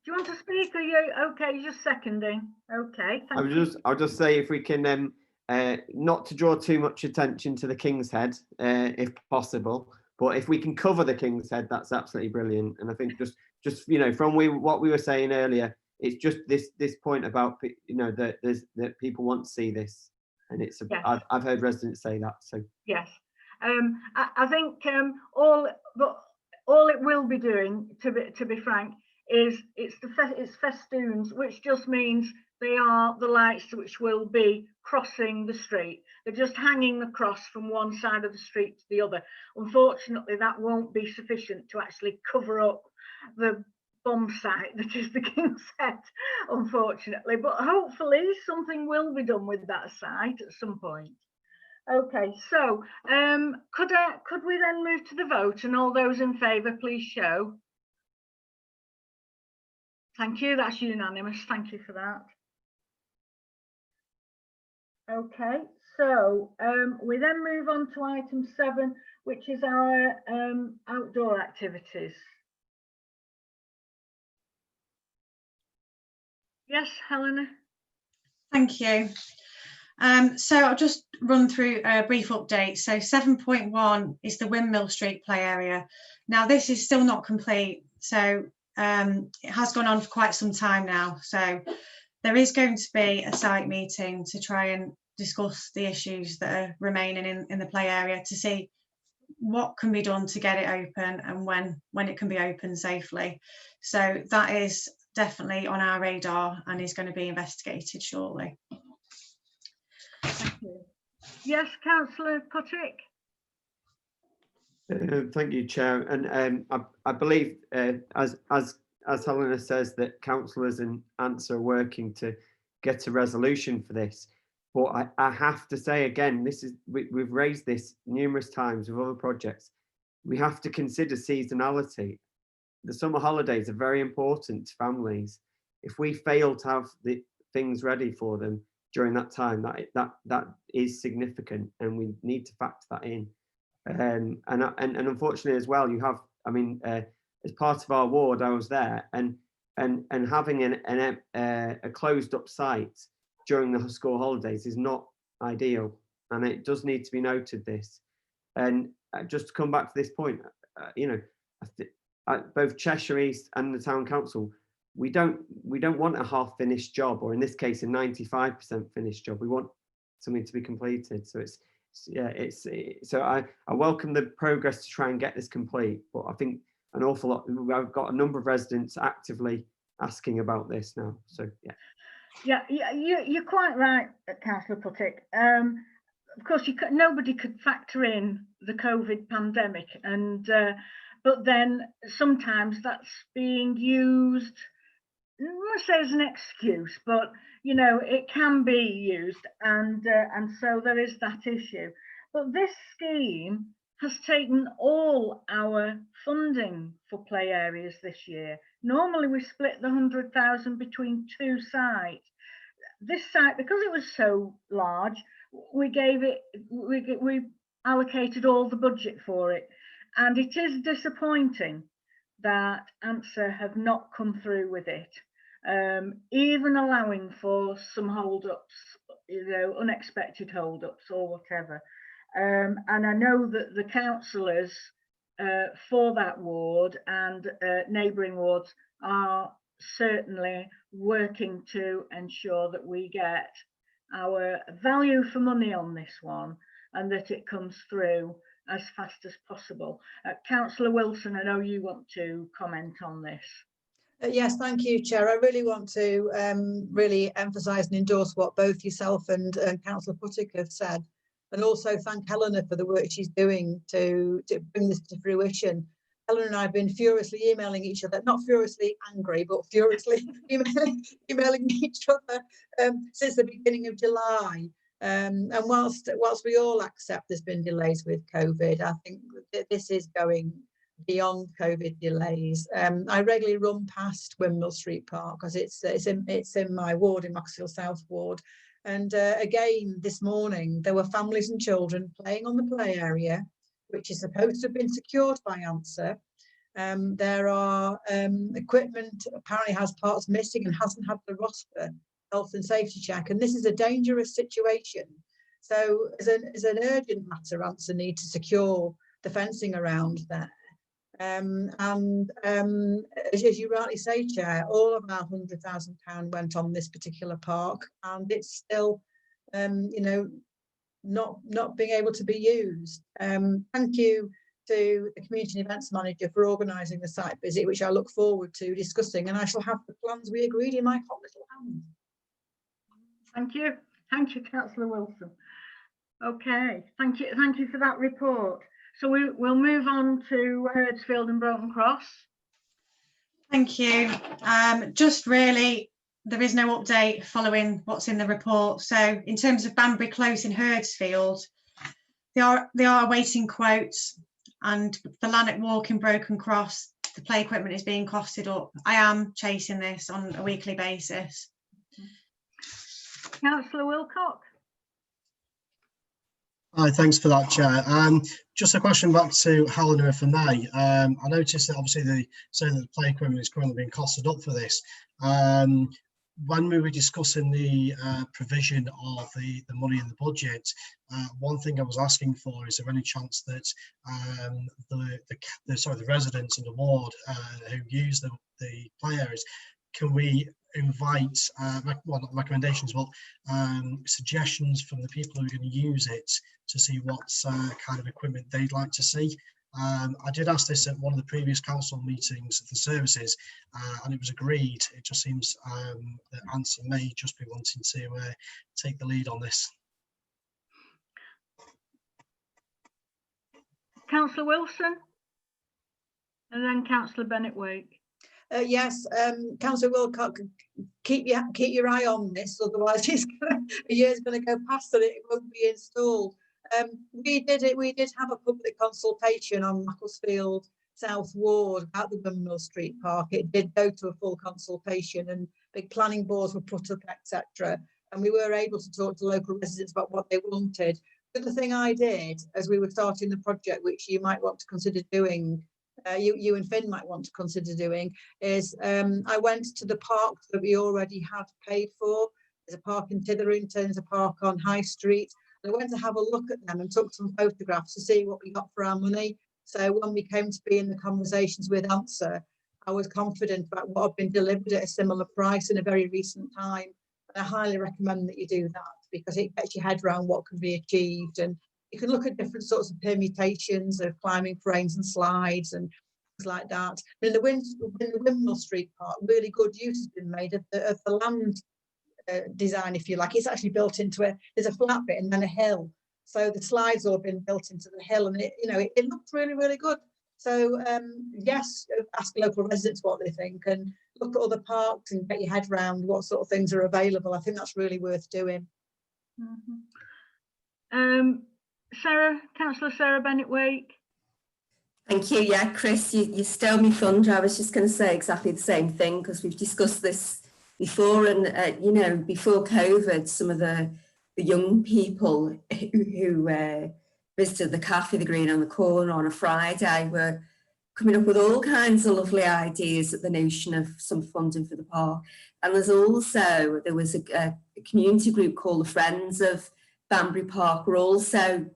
Do you want to speak, or you okay? You're just seconding. Okay, thank you. I'll just say if we can not to draw too much attention to the King's Head, if possible, but if we can cover the King's Head, that's absolutely brilliant. And I think just you know, from what we were saying earlier, it's just this point about, you know, that people want to see this, and it's Yes. I've heard residents say that. So Yes, I think all it will be doing, to be frank, is it's festoons, which just means they are the lights which will be crossing the street. They're just hanging across from one side of the street to the other. Unfortunately, that won't be sufficient to actually cover up the bomb site that is the King's Head, unfortunately. But hopefully something will be done with that site at some point. Okay, so could we then move to the vote, and all those in favour, please show. Thank you, that's unanimous. Thank you for that. Okay, so we then move on to item 7, which is our outdoor activities. Yes, Helena? Thank you. So I'll just run through a brief update. So 7.1 is the Windmill Street play area. Now this is still not complete, so it has gone on for quite some time now. So there is going to be a site meeting to try and discuss the issues that are remaining in the play area, to see what can be done to get it open and when it can be open safely. So that is definitely on our radar and is going to be investigated shortly. Thank you. Yes, Councillor Puttick. Thank you, Chair. And I believe, as Helena says, that councillors and ANTS are working to get a resolution for this. But I have to say again, we've raised this numerous times with other projects. We have to consider seasonality. The summer holidays are very important to families. If we fail to have the things ready for them during that time, that is significant, and we need to factor that in. And unfortunately as well, you have, I mean, as part of our ward, I was there, and having a closed up site during the school holidays is not ideal, and it does need to be noted this. And just to come back to this point, you know, both Cheshire East and the Town Council, we don't want a half-finished job, or in this case, a 95% finished job. We want something to be completed. So so I welcome the progress to try and get this complete, but I think an awful lot. I've got a number of residents actively asking about this now. So yeah. Yeah, you're quite right, Councillor Puttick. Of course, nobody could factor in the COVID pandemic, and but then sometimes that's being used, I won't say as an excuse, but you know, it can be used, and so there is that issue. But this scheme has taken all our funding for play areas this year. Normally we split the 100,000 between 2 sites. This site, because it was so large, we allocated all the budget for it, and it is disappointing that ANSA have not come through with it, even allowing for some hold-ups, you know, unexpected hold-ups or whatever. And I know that the councillors for that ward and neighbouring wards are certainly working to ensure that we get our value for money on this one, and that it comes through as fast as possible. Councillor Wilson, I know you want to comment on this. Yes, thank you, Chair. I really want to really emphasise and endorse what both yourself and Councillor Puttick have said, and also thank Helena for the work she's doing to bring this to fruition. Helena and I have been furiously emailing each other, not furiously angry, but furiously emailing each other since the beginning of July. And whilst we all accept there's been delays with COVID, I think that this is going beyond COVID delays. I regularly run past Windmill Street Park because it's in my ward, in Maxfield South ward. And again, this morning, there were families and children playing on the play area, which is supposed to have been secured by ANSA. There are equipment apparently has parts missing and hasn't had the roster health and safety check, and this is a dangerous situation. So as an urgent matter, ANSA need to secure the fencing around there. As you rightly say, Chair, all of our £100,000 went on this particular park, and it's still, you know, not being able to be used. Thank you to the Community Events Manager for organising the site visit, which I look forward to discussing, and I shall have the plans we agreed in my hot little hand. Thank you, Councillor Wilson. Okay, thank you for that report. So we'll move on to Herdsfield and Broughton Cross. Thank you. Just really, there is no update following what's in the report. So in terms of Banbury Close in Herdsfield, they are awaiting quotes, and for Lanark Walk in Broughton Cross, the play equipment is being costed up. I am chasing this on a weekly basis. Councillor Wilcock. Hi, thanks for that, Chair. Just a question back to Helena, if I may. I noticed that obviously they say that the play equipment is currently being costed up for this. When we were discussing the provision of the money in the budget, one thing I was asking for is there any chance that the residents in the ward who use the play areas, can we invite well, not recommendations, but suggestions from the people who are going to use it to see what kind of equipment they'd like to see. I did ask this at one of the previous council meetings of the services, and it was agreed. It just seems that ANSA may just be wanting to take the lead on this. Councillor Wilson, and then Councillor Bennett-Wake. Yes, Councillor Wilcock, keep your eye on this, otherwise a year's going to go past and it won't be installed. We did have a public consultation on Macclesfield South Ward about the Windmill Street Park. It did go to a full consultation and big planning boards were put up, etc. And we were able to talk to local residents about what they wanted. The other thing I did as we were starting the project, which you might want to consider doing, you and Finn might want to consider doing, is I went to the parks that we already had paid for. There's a park in Titherington, there's a park on High Street. I went to have a look at them and took some photographs to see what we got for our money. So when we came to be in the conversations with ANSA, I was confident about what had been delivered at a similar price in a very recent time. And I highly recommend that you do that, because it gets your head around what can be achieved, and you can look at different sorts of permutations of climbing frames and slides and things like that. In the Windmill Street Park, really good use has been made of the land design, if you like. It's actually built into there's a flat bit and then a hill, so the slides all been built into the hill, and it looks really, really good. So yes, ask local residents what they think and look at other parks and get your head around what sort of things are available. I think that's really worth doing. Sarah, Councillor Sarah Bennett-Wake. Thank you. Yeah, Chris, you stole me thunder. I was just going to say exactly the same thing, because we've discussed this before, and before COVID, some of the young people who visited the cafe, the Green on the Corner, on a Friday, were coming up with all kinds of lovely ideas at the notion of some funding for the park. And there was a community group called the Friends of Banbury Park, were also,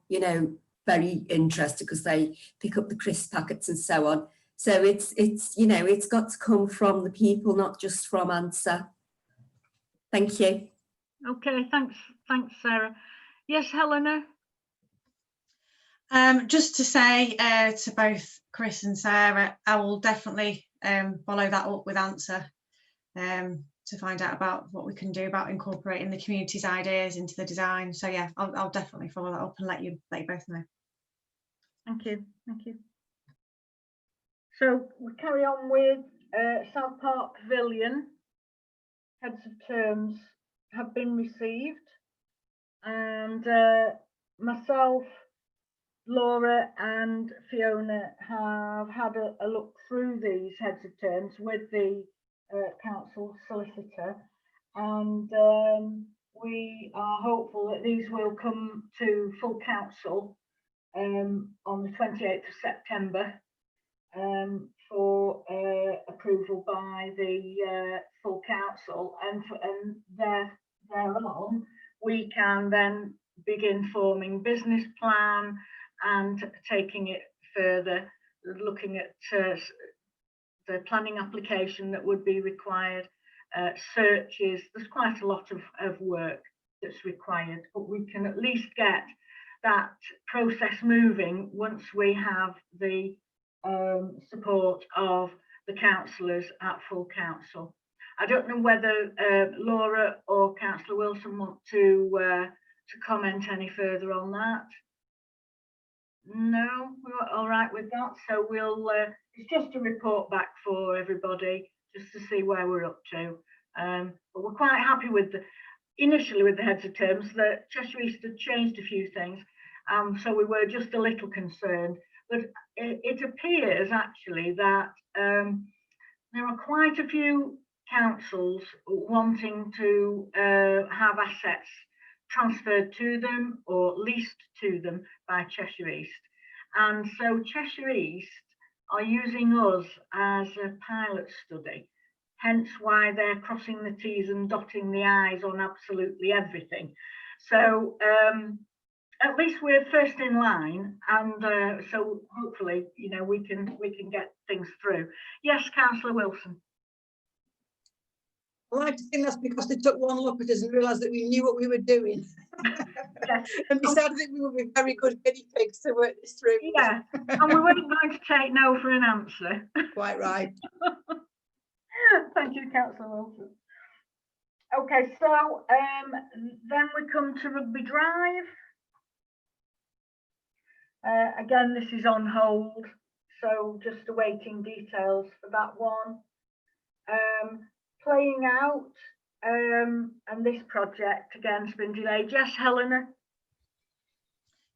very interested, because they pick up the crisp packets and so on. So it's got to come from the people, not just from ANSA. Thank you. Okay, thanks, Sarah. Yes, Helena. Just to say to both Chris and Sarah, I will definitely follow that up with ANSA to find out about what we can do about incorporating the community's ideas into the design. So yeah, I'll definitely follow that up and let you both know. Thank you. So we carry on with South Park Pavilion. Heads of terms have been received, and myself, Laura and Fiona have had a look through these heads of terms with the council solicitor, and we are hopeful that these will come to full council on the 28th of September for approval by the full council, and thereon we can then begin forming business plan and taking it further, looking at the planning application that would be required, searches. There's quite a lot of work that's required, but we can at least get that process moving once we have the support of the councillors at full council. I don't know whether Laura or Councillor Wilson want to comment any further on that. No, we're all right with that. So we'll, it's just a report back for everybody, just to see where we're up to. But we're quite happy with initially with the heads of terms. That Cheshire East had changed a few things, so we were just a little concerned. But it appears actually that there are quite a few councils wanting to have assets transferred to them or leased to them by Cheshire East. And so Cheshire East are using us as a pilot study, hence why they're crossing the T's and dotting the I's on absolutely everything. So at least we're first in line, and so hopefully, you know, we can get things through. Yes, Councillor Wilson. I like to think that's because they took one look at us and realised that we knew what we were doing. Yeah. And decided that we would be very good guinea pigs to work this through. Yeah, and we weren't going to take no for an answer. Quite right. Thank you, Councillor Wilson. Okay, so then we come to Rugby Drive. Again, this is on hold, so just awaiting details for that one. Playing out, and this project again has been delayed. Yes, Helena.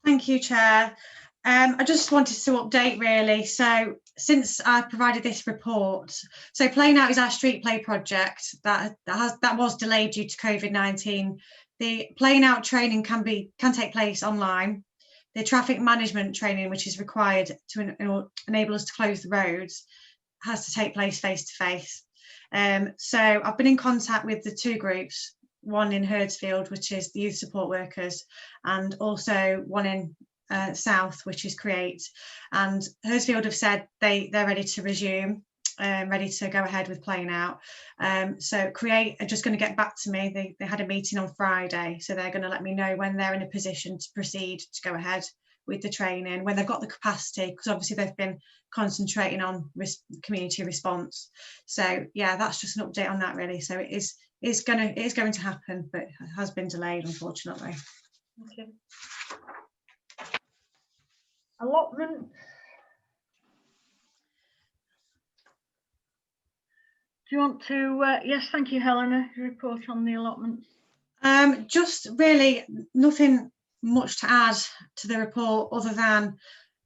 Thank you, Chair. I just wanted to update really. So since I provided this report, so Playing Out is our street play project that was delayed due to COVID-19. The Playing Out training can take place online. The traffic management training, which is required to enable us to close the roads, has to take place face to face. So I've been in contact with the two groups, one in Herdsfield, which is the youth support workers, and also one in South, which is Create. And Herdsfield have said they're ready to resume, ready to go ahead with Playing Out. So Create are just going to get back to me. They had a meeting on Friday, so they're going to let me know when they're in a position to proceed to go ahead with the training, when they've got the capacity, because obviously they've been concentrating on community response. So yeah, that's just an update on that really. So it is going to happen, but it has been delayed, unfortunately. Okay. Allotments. Do you want to? Yes, thank you, Helena. Report on the allotments. Just really nothing much to add to the report other than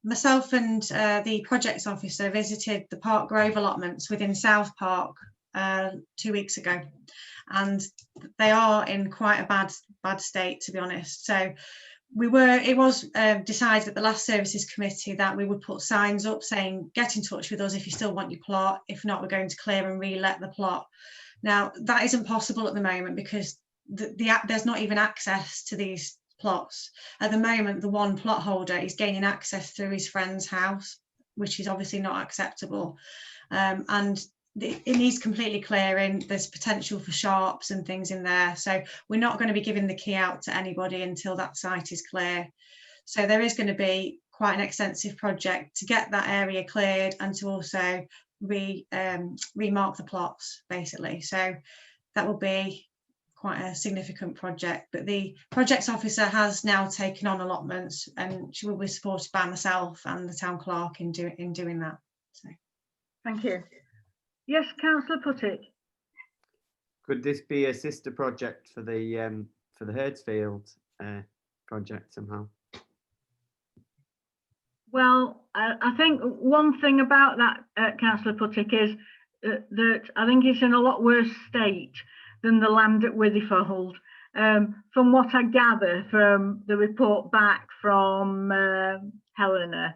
myself and the projects officer visited the Park Grove allotments within South Park 2 weeks ago, and they are in quite a bad state, to be honest. So it was decided at the last services committee that we would put signs up saying get in touch with us if you still want your plot, if not we're going to clear and re-let the plot. Now that isn't possible at the moment because there's not even access to these plots. At the moment, the one plot holder is gaining access through his friend's house, which is obviously not acceptable. And it needs completely clearing. There's potential for sharps and things in there. So we're not going to be giving the key out to anybody until that site is clear. So there is going to be quite an extensive project to get that area cleared and to also remark the plots, basically. So that will be quite a significant project, but the projects officer has now taken on allotments and she will be supported by myself and the town clerk in doing that. So thank you. Yes, Councillor Puttick. Could this be a sister project for the Herdsfield project somehow? Well, I think one thing about that, Councillor Puttick, is that I think it's in a lot worse state than the land at Withyfold. From what I gather from the report back from Helena,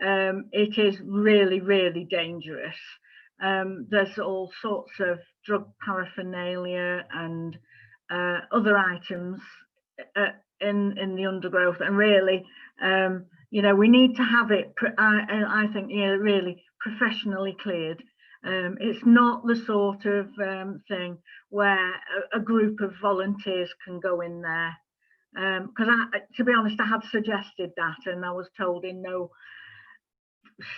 it is really, really dangerous. There's all sorts of drug paraphernalia and other items in the undergrowth, and really, you know, we need to have it, I think, yeah, really professionally cleared. It's not the sort of thing where a group of volunteers can go in there. Because to be honest, I had suggested that, and I was told in no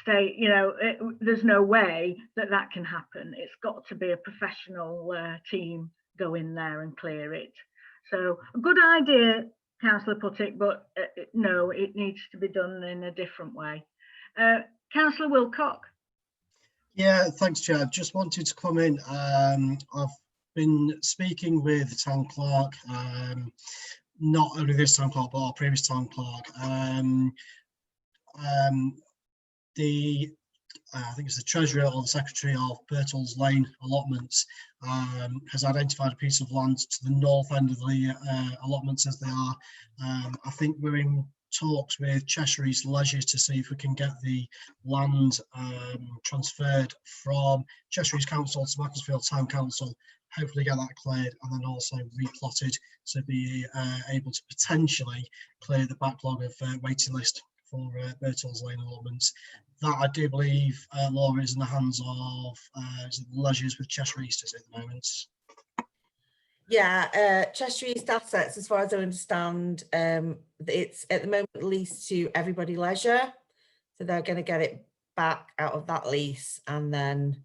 state, you know, there's no way that that can happen. It's got to be a professional team go in there and clear it. So a good idea, Councillor Puttick, but no, it needs to be done in a different way. Councillor Wilcock. Yeah, thanks, Chair. I just wanted to come in. I've been speaking with the town clerk, not only this town clerk, but our previous town clerk. I think it's the treasurer or the secretary of Birtles Lane allotments has identified a piece of land to the north end of the allotments as they are. I think we're in talks with Cheshire East Leisure to see if we can get the land transferred from Cheshire East Council to Macclesfield Town Council, hopefully get that cleared, and then also replotted to be able to potentially clear the backlog of waiting list for Birtles Lane allotments. That, I do believe, Laura, is in the hands of Leisures with Cheshire East at the moment. Yeah, Cheshire East Assets, as far as I understand, it's at the moment leased to Everybody Leisure. So they're going to get it back out of that lease and then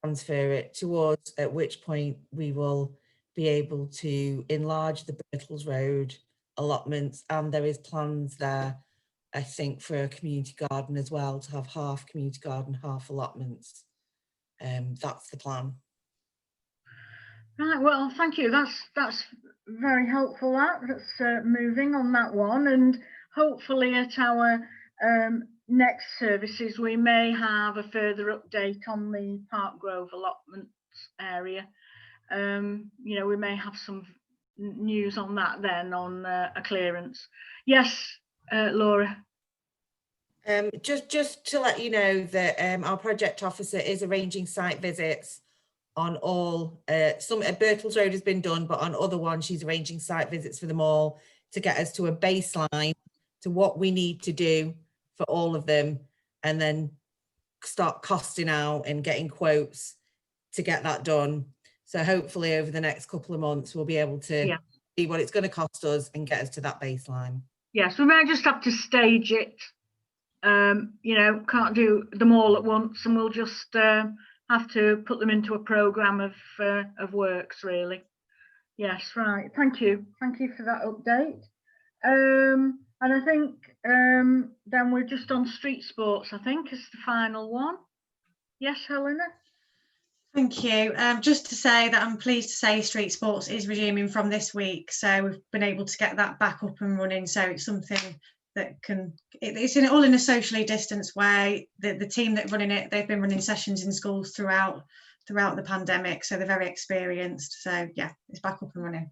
transfer it to us, at which point we will be able to enlarge the Birtles Road allotments. And there is plans there, I think, for a community garden as well, to have half community garden, half allotments. That's the plan. Right, well, thank you. That's very helpful. That's moving on that one, and hopefully at our next services we may have a further update on the Park Grove allotments area. You know, we may have some news on that then, on a clearance. Yes, Laura. Just to let you know that our project officer is arranging site visits on all, some Birtles Road has been done, but on other ones she's arranging site visits for them all to get us to a baseline to what we need to do for all of them, and then start costing out and getting quotes to get that done. So hopefully over the next couple of months we'll be able to see what it's going to cost us and get us to that baseline. Yes, we may just have to stage it. You know, can't do them all at once, and we'll just have to put them into a programme of works, really. Yes, right. Thank you for that update. And I think then we're just on street sports, I think, is the final one. Yes, Helena? Thank you. Just to say that I'm pleased to say street sports is resuming from this week. So we've been able to get that back up and running. So it's something that can, it's all in a socially distanced way. The team that running it, they've been running sessions in schools throughout the pandemic. So they're very experienced. So yeah, it's back up and running.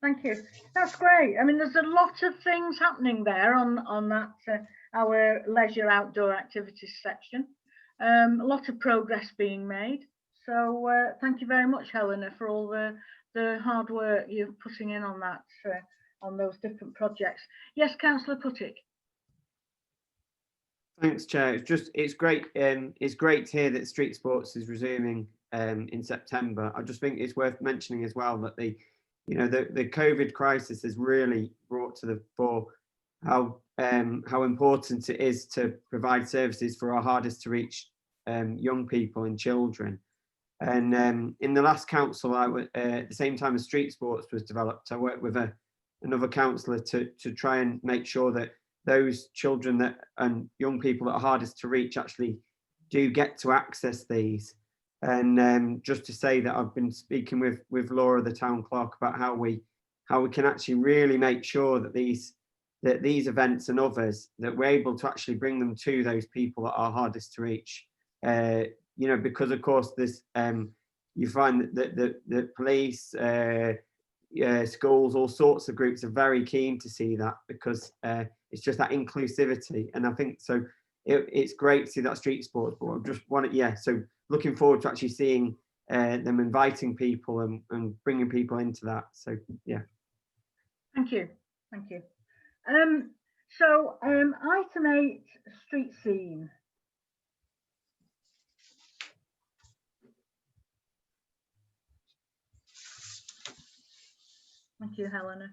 Thank you. That's great. I mean, there's a lot of things happening there on that our leisure outdoor activities section. A lot of progress being made. So thank you very much, Helena, for all the hard work you're putting in on that, on those different projects. Yes, Councillor Puttick. Thanks, Chair. It's great. It's great to hear that street sports is resuming in September. I just think it's worth mentioning as well that the COVID crisis has really brought to the fore how important it is to provide services for our hardest to reach young people and children. And in the last council, at the same time as street sports was developed, I worked with another councillor to try and make sure that those children and young people that are hardest to reach actually do get to access these. And just to say that I've been speaking with Laura, the town clerk, about how we can actually really make sure that these events and others, that we're able to actually bring them to those people that are hardest to reach. Because of course this you find that the police, schools, all sorts of groups are very keen to see that, because it's just that inclusivity. And I think so it's great to see that street sports, but I just want it, yeah. So looking forward to actually seeing them inviting people and bringing people into that. So yeah. Thank you. So item 8, street scene. Thank you, Helena.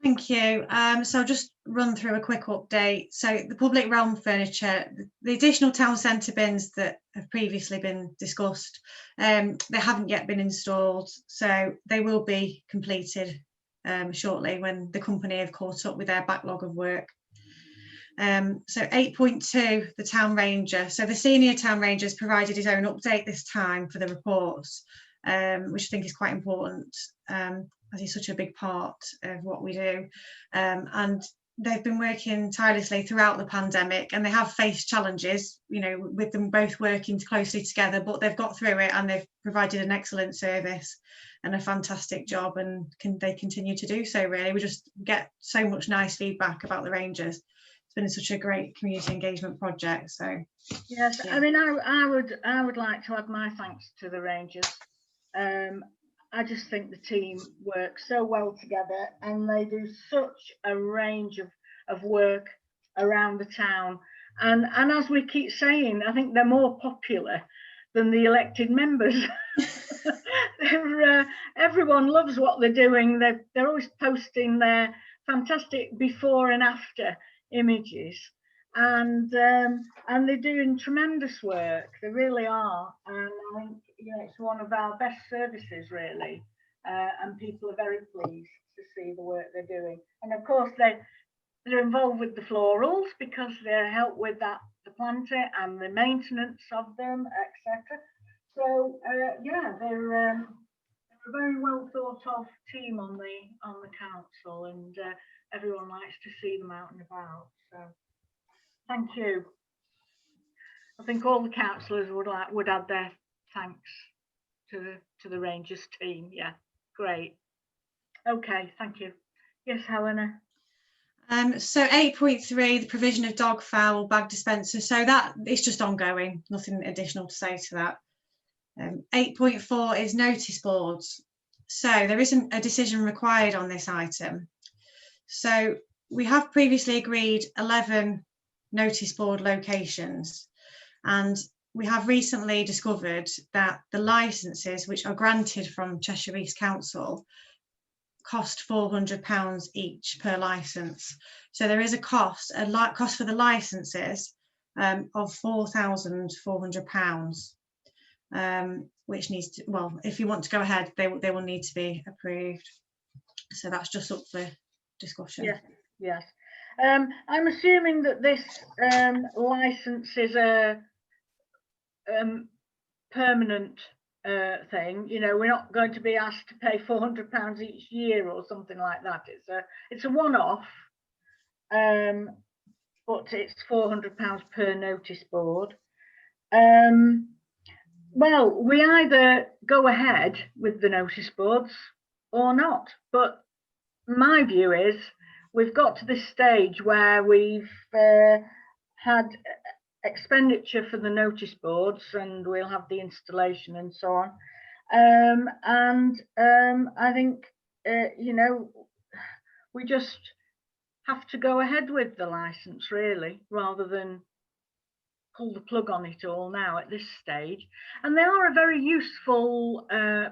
Thank you. So I'll just run through a quick update. So the public realm furniture, the additional town centre bins that have previously been discussed, they haven't yet been installed. So they will be completed shortly when the company have caught up with their backlog of work. So 8.2, the town ranger. So the senior town ranger has provided his own update this time for the reports, which I think is quite important, as he's such a big part of what we do. And they've been working tirelessly throughout the pandemic, and they have faced challenges, you know, with them both working closely together, but they've got through it and they've provided an excellent service and a fantastic job, and they continue to do so. Really, we just get so much nice feedback about the Rangers. It's been such a great community engagement project. So yes, yeah. I mean, I would like to add my thanks to the Rangers. I just think the team works so well together, and they do such a range of work around the town. And as we keep saying, I think they're more popular than the elected members. Everyone loves what they're doing. They're always posting their fantastic before and after images, and they're doing tremendous work. They really are, and I think, you know, it's one of our best services, really, and people are very pleased to see the work they're doing. And of course they're involved with the florals because they help with that, the planting and the maintenance of them, etc. So yeah, they're a very well thought of team on the council, and everyone likes to see them out and about. So thank you. I think all the councillors would add their thanks to the Rangers team. Yeah, great. Okay, thank you. Yes, Helena. So 8.3, the provision of dog fowl bag dispensers. So that it's just ongoing, nothing additional to say to that. 8.4 is notice boards. So there isn't a decision required on this item. So we have previously agreed 11 notice board locations, and we have recently discovered that the licenses which are granted from Cheshire East Council cost £400 each per license. So there is a cost for the licenses of £4,400, which needs to, well, if you want to go ahead, they will need to be approved. So that's just up for discussion. Yes, yes. I'm assuming that this license is a permanent thing. You know, we're not going to be asked to pay £400 each year or something like that. It's a one-off, but it's £400 per notice board. Well, we either go ahead with the notice boards or not, but my view is we've got to this stage where we've had expenditure for the notice boards, and we'll have the installation and so on. I think, you know, we just have to go ahead with the license, really, rather than pull the plug on it all now at this stage. And they are a very useful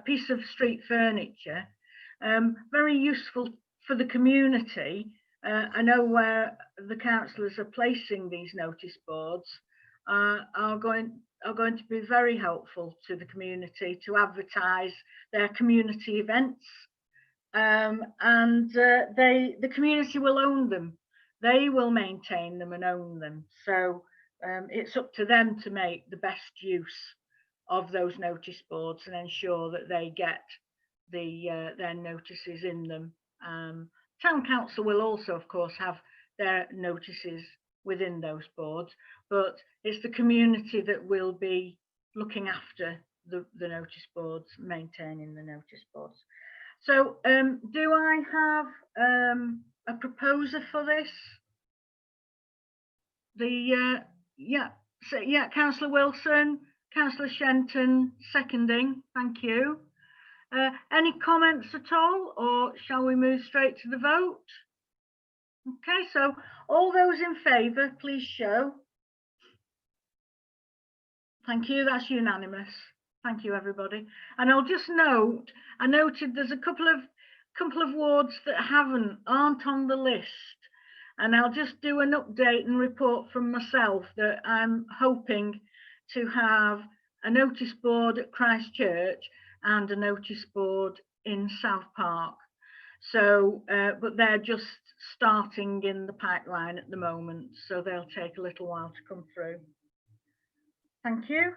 piece of street furniture, very useful for the community. I know where the councillors are placing these notice boards are going to be very helpful to the community to advertise their community events, and the community will own them. They will maintain them and own them. So it's up to them to make the best use of those notice boards and ensure that they get their notices in them. Town council will also, of course, have their notices within those boards, but it's the community that will be looking after the notice boards, maintaining the notice boards. So do I have a proposer for this? Yeah, so yeah, Councillor Wilson, Councillor Shenton seconding, thank you. Any comments at all, or shall we move straight to the vote? Okay, so all those in favour, please show. Thank you, that's unanimous. Thank you, everybody. And I'll just note, I noted there's a couple of wards that aren't on the list. And I'll just do an update and report from myself that I'm hoping to have a notice board at Christchurch and a notice board in South Park. So, but they're just starting in the pipeline at the moment, so they'll take a little while to come through. Thank you.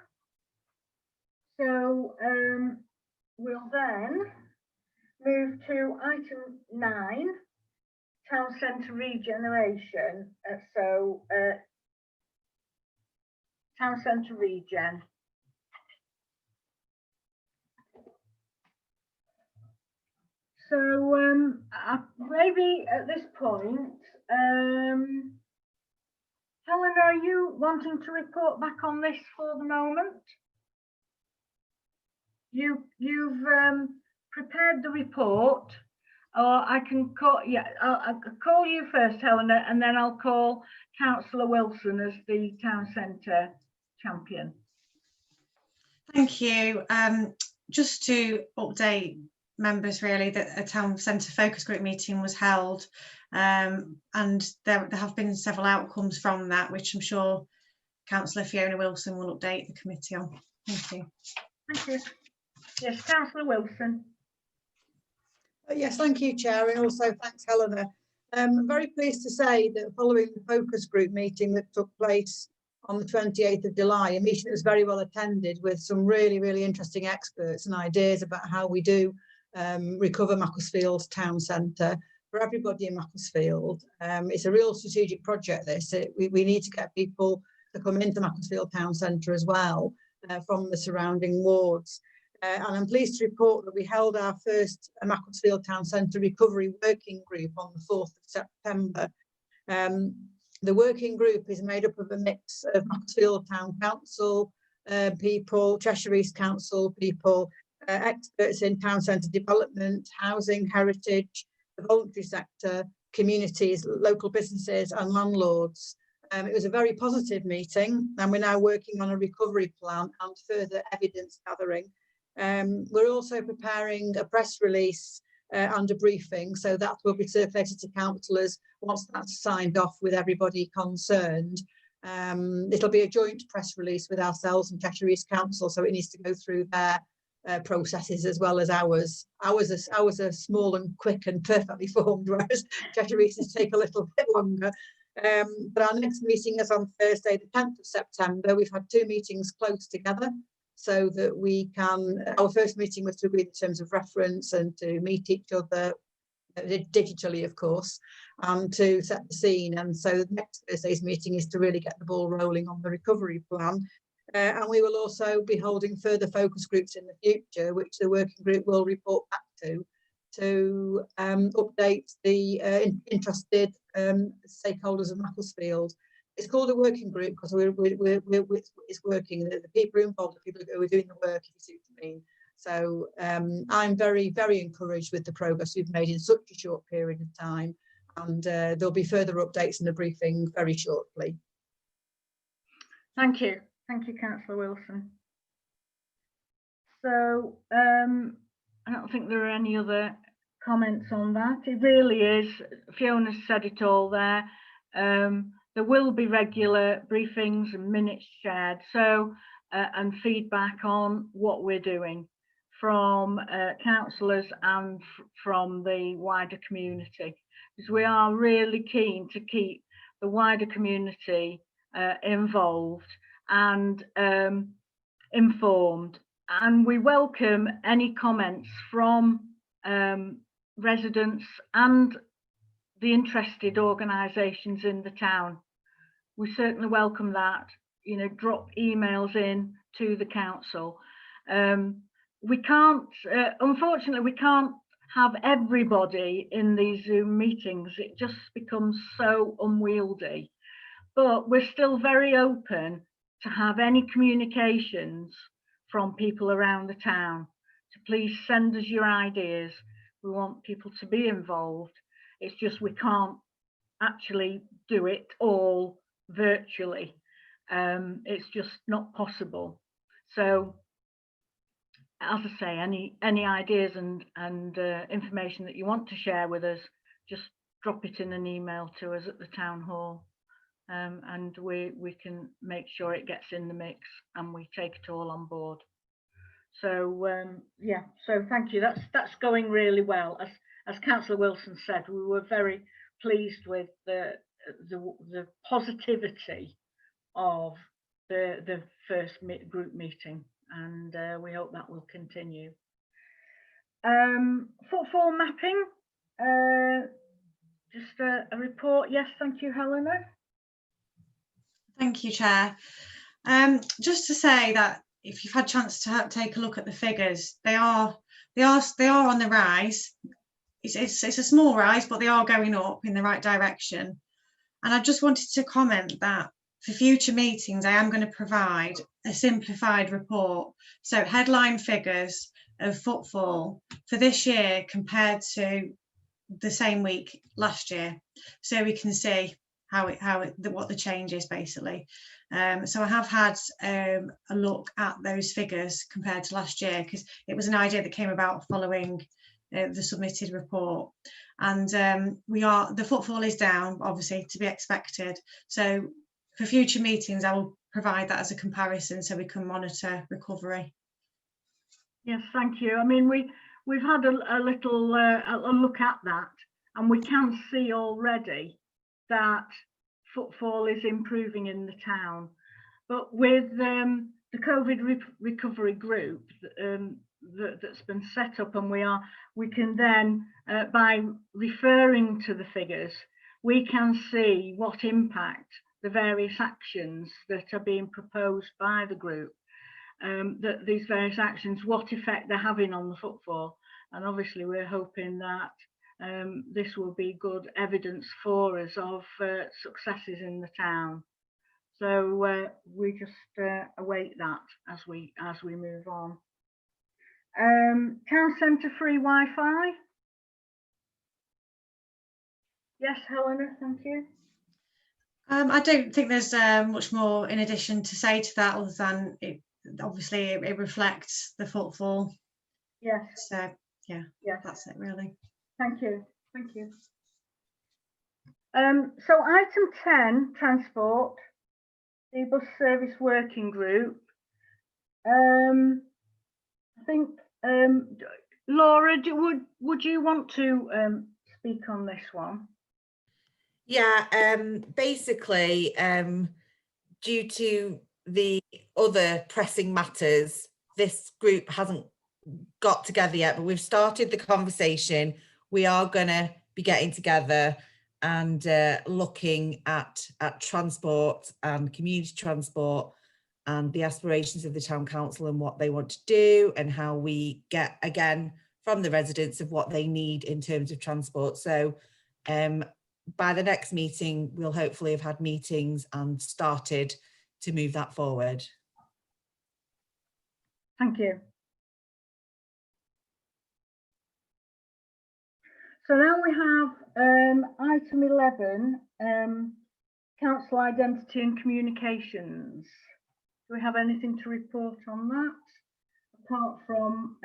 So we'll then move to item 9, town centre regeneration. Town centre regen. So maybe at this point, Helen, are you wanting to report back on this for the moment? You've prepared the report, or I can call, yeah, I'll call you first, Helena, and then I'll call Councillor Wilson as the town centre champion. Thank you. Just to update members really that a town centre focus group meeting was held, and there have been several outcomes from that, which I'm sure Councillor Fiona Wilson will update the committee on. Thank you. Thank you. Yes, Councillor Wilson. Yes, thank you, Chair, and also thanks, Helena. I'm very pleased to say that following the focus group meeting that took place on the 28th of July, a meeting that was very well attended with some really, really interesting experts and ideas about how we do recover Macclesfield town centre for everybody in Macclesfield. It's a real strategic project, this. We need to get people to come into Macclesfield town centre as well from the surrounding wards. And I'm pleased to report that we held our first Macclesfield Town Centre Recovery Working Group on the 4th of September. The working group is made up of a mix of Macclesfield Town Council people, Cheshire East Council people, experts in town centre development, housing, heritage, the voluntary sector, communities, local businesses and landlords. It was a very positive meeting, and we're now working on a recovery plan and further evidence gathering. We're also preparing a press release and a briefing, so that will be circulated to councillors once that's signed off with everybody concerned. It'll be a joint press release with ourselves and Cheshire East Council, so it needs to go through their processes as well as ours. Ours are small and quick and perfectly formed, whereas Cheshire East's take a little bit longer. But our next meeting is on Thursday, the 10th of September. We've had 2 meetings close together, so that we can, our first meeting was to agree the terms of reference and to meet each other digitally, of course, and to set the scene. And so next Thursday's meeting is to really get the ball rolling on the recovery plan. And we will also be holding further focus groups in the future, which the working group will report back to update the interested stakeholders of Macclesfield. It's called a working group because it's working. The people involved, the people who are doing the work, if you see what I mean. So I'm very, very encouraged with the progress we've made in such a short period of time, and there'll be further updates in the briefing very shortly. Thank you, Councillor Wilson. So I don't think there are any other comments on that. It really is, Fiona said it all there. There will be regular briefings and minutes shared, so and feedback on what we're doing from councillors and from the wider community, because we are really keen to keep the wider community involved and informed. And we welcome any comments from residents and the interested organisations in the town. We certainly welcome that. You know, drop emails in to the council. We can't, unfortunately, we can't have everybody in these Zoom meetings. It just becomes so unwieldy. but we're still very open to have any communications from people around the town. So please send us your ideas. We want people to be involved. It's just we can't actually do it all virtually. It's just not possible. So, as I say, any ideas and information that you want to share with us, just drop it in an email to us at the town hall, and we can make sure it gets in the mix and we take it all on board. So yeah, so thank you. That's going really well. As Councillor Wilson said, we were very pleased with the positivity of the first group meeting, and we hope that will continue. Footfall mapping, just a report. Yes, thank you, Helena. Thank you, Chair. Just to say that if you've had a chance to take a look at the figures, they are on the rise. It's a small rise, but they are going up in the right direction. And I just wanted to comment that for future meetings, I am going to provide a simplified report. So headline figures of footfall for this year compared to the same week last year, so we can see what the change is basically. So I have had a look at those figures compared to last year, because it was an idea that came about following the submitted report, and the footfall is down, obviously to be expected. So for future meetings, I will provide that as a comparison so we can monitor recovery. Yes, thank you. I mean, we've had a little a look at that, and we can see already that footfall is improving in the town. But with the COVID recovery group that's been set up, and we can then by referring to the figures, we can see what impact the various actions that are being proposed by the group, that these various actions, what effect they're having on the footfall. And obviously we're hoping that this will be good evidence for us of successes in the town. So we just await that as we move on. Town centre free Wi-Fi. Yes, Helena, thank you. I don't think there's much more in addition to say to that, other than it reflects the footfall. Yes. So yeah, yes, that's it really. Thank you. Thank you. So item 10, transport, the bus service working group. I think Laura, would you want to speak on this one? Yeah, basically, due to the other pressing matters, this group hasn't got together yet, but we've started the conversation. We are going to be getting together and looking at transport and community transport and the aspirations of the town council and what they want to do, and how we get, again, from the residents of what they need in terms of transport. So by the next meeting, we'll hopefully have had meetings and started to move that forward. Thank you. So now we have item 11, council identity and communications. Do we have anything to report on that? Apart from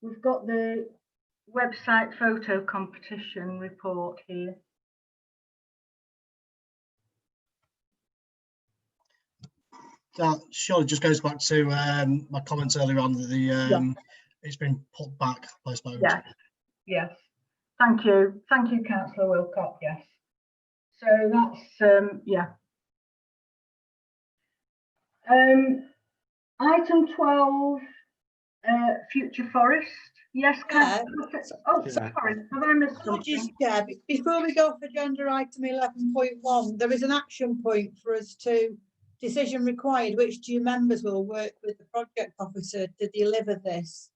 we've got the website photo competition report here. That surely just goes back to my comments earlier on that it's been put back, postponed. Yes, yes. Thank you, Councillor Wilcott. Yes. So that's yeah. Item 12, future forest. Yes, oh, sorry, have I missed something? Yeah, before we go for agenda item 11.1, there is an action point for us to decision required, which two members will work with the project officer to deliver this.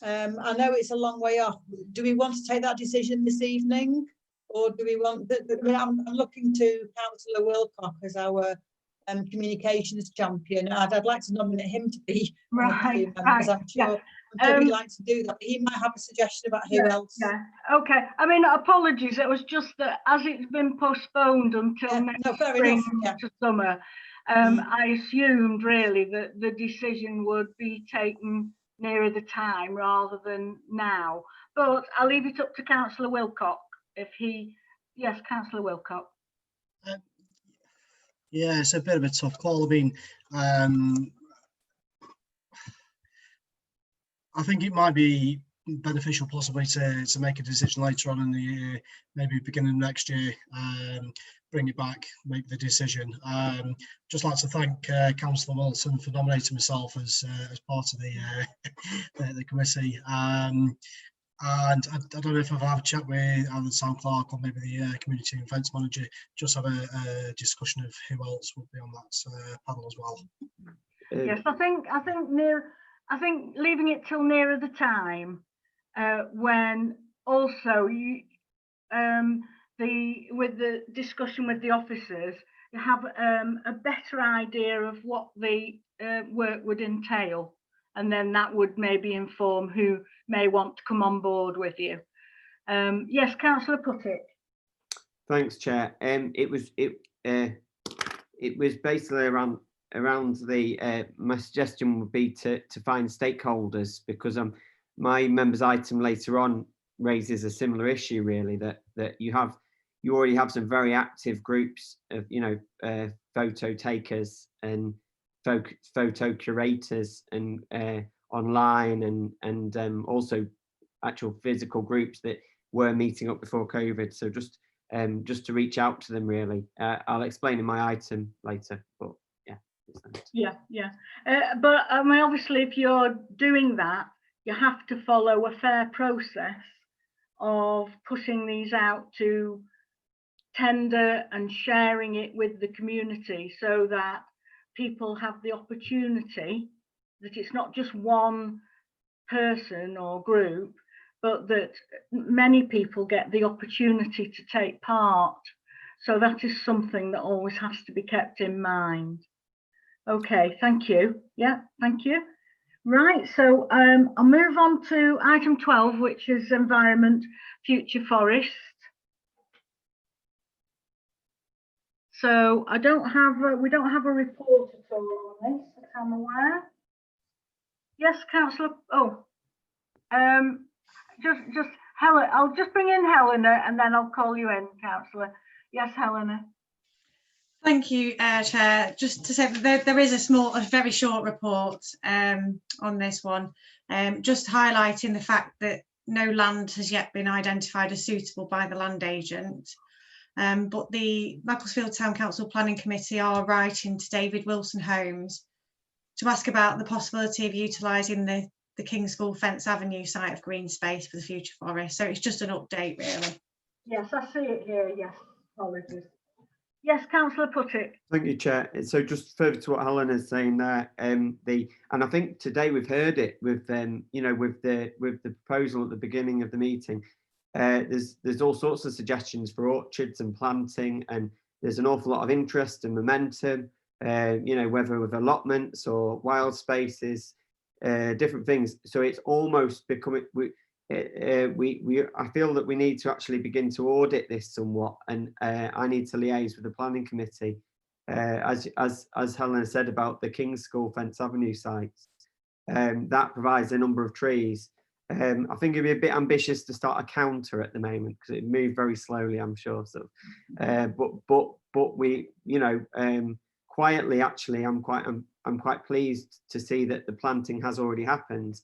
I know it's a long way off. Do we want to take that decision this evening? or do we want? I'm looking to Councillor Wilcock as our communications champion. I'd like to nominate him to be one of the two members. I'm sure he'd like to do that. But he might have a suggestion about who else. Yeah. Okay. I mean, apologies. It was just that as it's been postponed until next spring to summer. I assumed really that the decision would be taken nearer the time rather than now. But I'll leave it up to Councillor Wilcock if he, yes, Councillor Wilcock. Yeah, it's a bit of a tough call. I mean, I think it might be beneficial possibly to make a decision later on in the year, maybe beginning of next year, bring it back, make the decision. Just like to thank Councillor Wilson for nominating myself as part of the committee. And I don't know if I've had a chat with either the town clerk or maybe the community events manager, just have a discussion of who else would be on that panel as well. Yes, I think leaving it till nearer the time when also you with the discussion with the officers, you have a better idea of what the work would entail, and then that would maybe inform who may want to come on board with you. Yes, Councillor Puttick. Thanks, Chair. It was basically around the my suggestion would be to find stakeholders, because my members item later on raises a similar issue, really, that you already have some very active groups of photo takers and photo curators and online and also actual physical groups that were meeting up before COVID. So just to reach out to them, really. I'll explain in my item later, but yeah. But I mean, obviously, if you're doing that, you have to follow a fair process of putting these out to tender and sharing it with the community, so that people have the opportunity, that it's not just one person or group, but that many people get the opportunity to take part. So that is something that always has to be kept in mind. Okay, thank you. Yeah, thank you. Right, so I'll move on to item 12, which is Environment Future Forest. So we don't have a report at all on this, as I'm aware. Yes, Councillor. Just Helen. I'll just bring in Helena and then I'll call you in, Councillor. Yes, Helena. Thank you, Chair. Just to say that there is a very short report on this one, just highlighting the fact that no land has yet been identified as suitable by the land agent. But the Macclesfield Town Council Planning Committee are writing to David Wilson Homes to ask about the possibility of utilising the King's School Fence Avenue site of green space for the future forest. So it's just an update, really. Yes, I see it here. Yes, apologies. Yes, Councillor Puttick. Thank you, Chair. So just further to what Helen is saying there, and I think today we've heard it with with the proposal at the beginning of the meeting. There's all sorts of suggestions for orchards and planting, and there's an awful lot of interest and momentum. Whether with allotments or wild spaces, different things. So it's almost becoming. I feel that we need to actually begin to audit this somewhat, and I need to liaise with the planning committee, as Helen said about the King's School Fence Avenue sites. That provides a number of trees. I think it'd be a bit ambitious to start a counter at the moment because it moved very slowly, I'm sure. So, but we, quietly, actually, I'm quite pleased to see that the planting has already happened.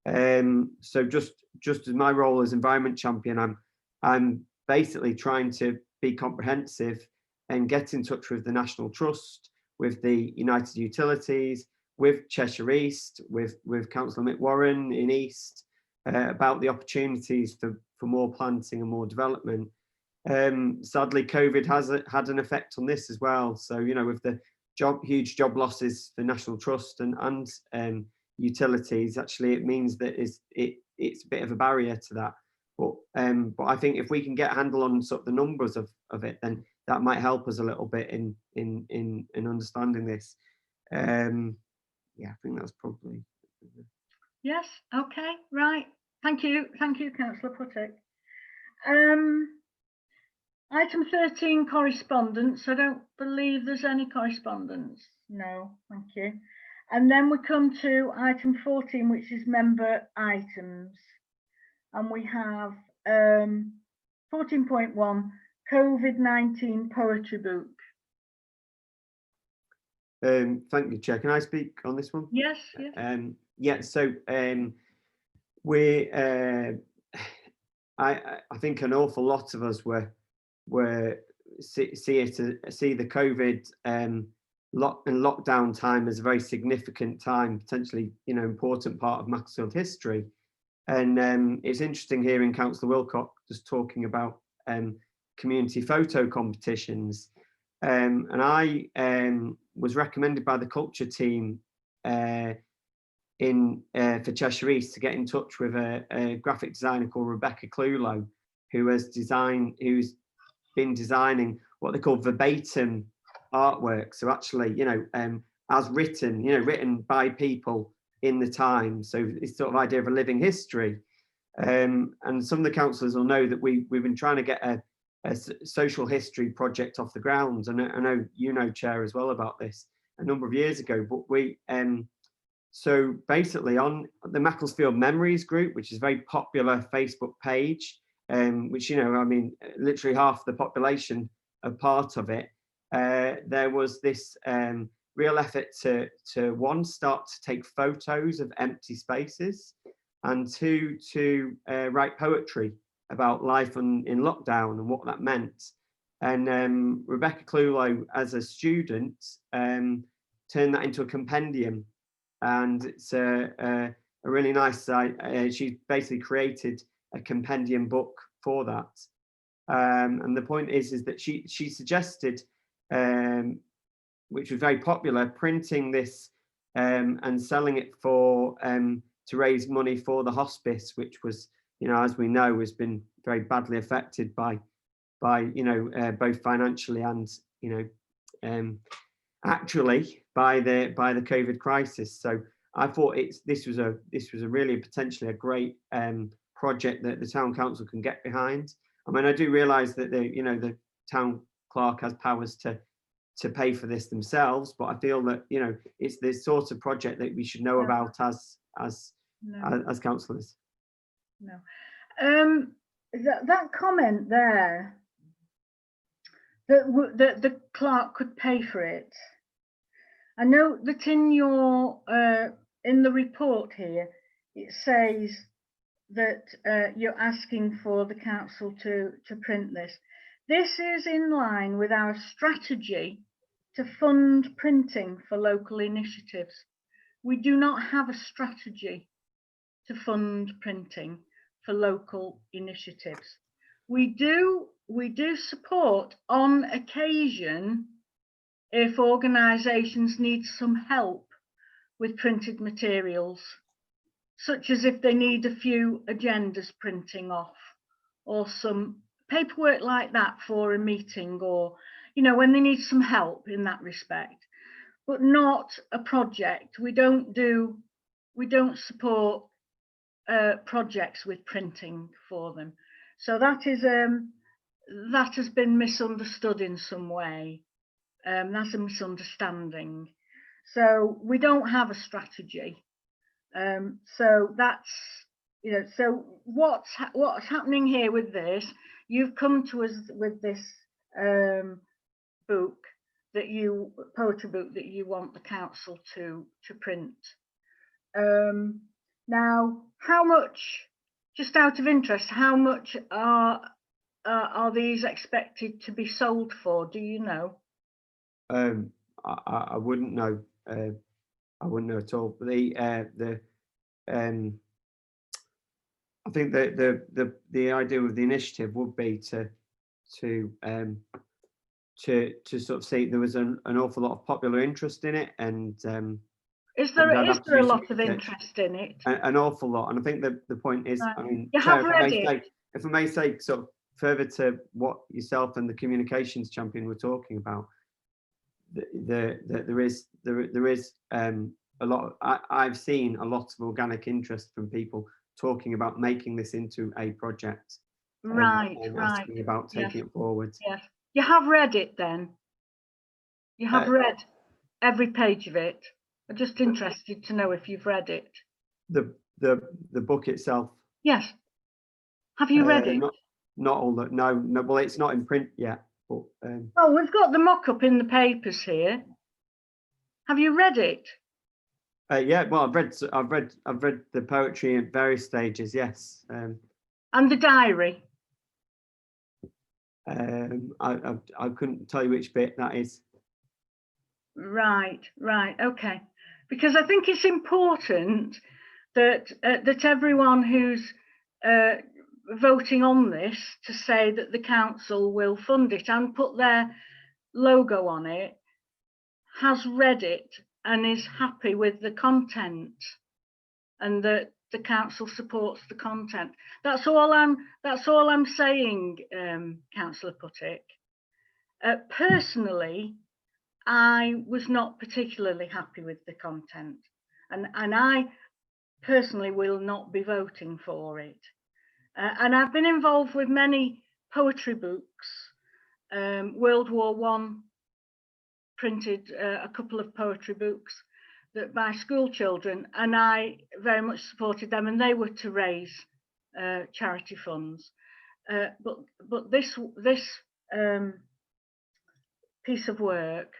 So just as my role as environment champion, I'm basically trying to be comprehensive and get in touch with the National Trust, with the United Utilities, with Cheshire East, with Councillor Mick Warren in East, about the opportunities for more planting and more development. Sadly, COVID has had an effect on this as well. So, with the huge job losses for National Trust and utilities, actually it means that it's a bit of a barrier to that. But I think if we can get a handle on sort of the numbers of it, then that might help us a little bit in understanding this. Yeah, I think that's probably. Yes, okay, right. Thank you, Councillor Puttick. Item 13, correspondence. I don't believe there's any correspondence. No, thank you. And then we come to item 14, which is member items. And we have 14.1, COVID-19 poetry book. Thank you, Chair. Can I speak on this one? Yes, yes. Yeah, so I think an awful lot of us see the COVID lockdown time as a very significant time, potentially, you know, important part of Macclesfield history. And it's interesting hearing Councillor Wilcock just talking about community photo competitions. And I was recommended by the culture team for Cheshire East to get in touch with a graphic designer called Rebecca Clulow, who's been designing what they call verbatim artwork. So actually, you know, as written, you know, written by people in the time. So it's sort of idea of a living history. And some of the councillors will know that we've been trying to get a social history project off the ground. And I know you know, Chair, as well about this a number of years ago. But we so basically on the Macclesfield Memories group, which is a very popular Facebook page, which, you know, I mean, literally half the population are part of it. There was this real effort to one, start to take photos of empty spaces, and two, to write poetry about life in lockdown and what that meant. And Rebecca Clulow, as a student, turned that into a compendium, and it's a really nice site. She basically created a compendium book for that. And the point is that she suggested, which was very popular, printing this and selling it for to raise money for the hospice, which was, you know, as we know, has been very badly affected by you know, both financially and, you know, actually by the COVID crisis. So I thought this was a really potentially a great project that the town council can get behind. I mean, I do realise that the town clerk has powers to pay for this themselves, but I feel that, you know, it's this sort of project that we should know about as councillors. No, that comment there, that the clerk could pay for it. I know that in your in the report here, it says that you're asking for the council to print this. This is in line with our strategy to fund printing for local initiatives. We do not have a strategy to fund printing for local initiatives. We do support on occasion if organisations need some help with printed materials, such as if they need a few agendas printing off or some paperwork like that for a meeting, or, you know, when they need some help in that respect, but not a project. We don't support projects with printing for them. So that is that has been misunderstood in some way. That's a misunderstanding. So we don't have a strategy. So that's, you know, so what's happening here with this? You've come to us with this book, poetry book that you want the council to print. Now, how much, just out of interest, how much are these expected to be sold for? Do you know? I wouldn't know. I wouldn't know at all. I think the idea of the initiative would be to sort of see there was an awful lot of popular interest in it, and is there a lot of interest in it? An awful lot, and I think the point is, right. I mean, you have read it. if I may say, sort of further to what yourself and the communications champion were talking about, there is a lot. I've seen a lot of organic interest from people talking about making this into a project. Right, and right. asking about taking it forward. Yes. You have read it then? You have read every page of it? I'm just interested to know if you've read it. The book itself. Yes. Have you read it? Not all that. No. Well, it's not in print yet. But oh, we've got the mock-up in the papers here. Have you read it? yeah. Well, I've read the poetry at various stages. Yes. And the diary. I couldn't tell you which bit that is. Right. Okay. Because I think it's important that that everyone who's voting on this to say that the council will fund it and put their logo on it has read it and is happy with the content, and that the council supports the content. That's all I'm saying, Councillor Puttick. Personally, I was not particularly happy with the content, and I personally will not be voting for it. And I've been involved with many poetry books. World War I printed a couple of poetry books that by school children, and I very much supported them, and they were to raise charity funds. But this piece of work,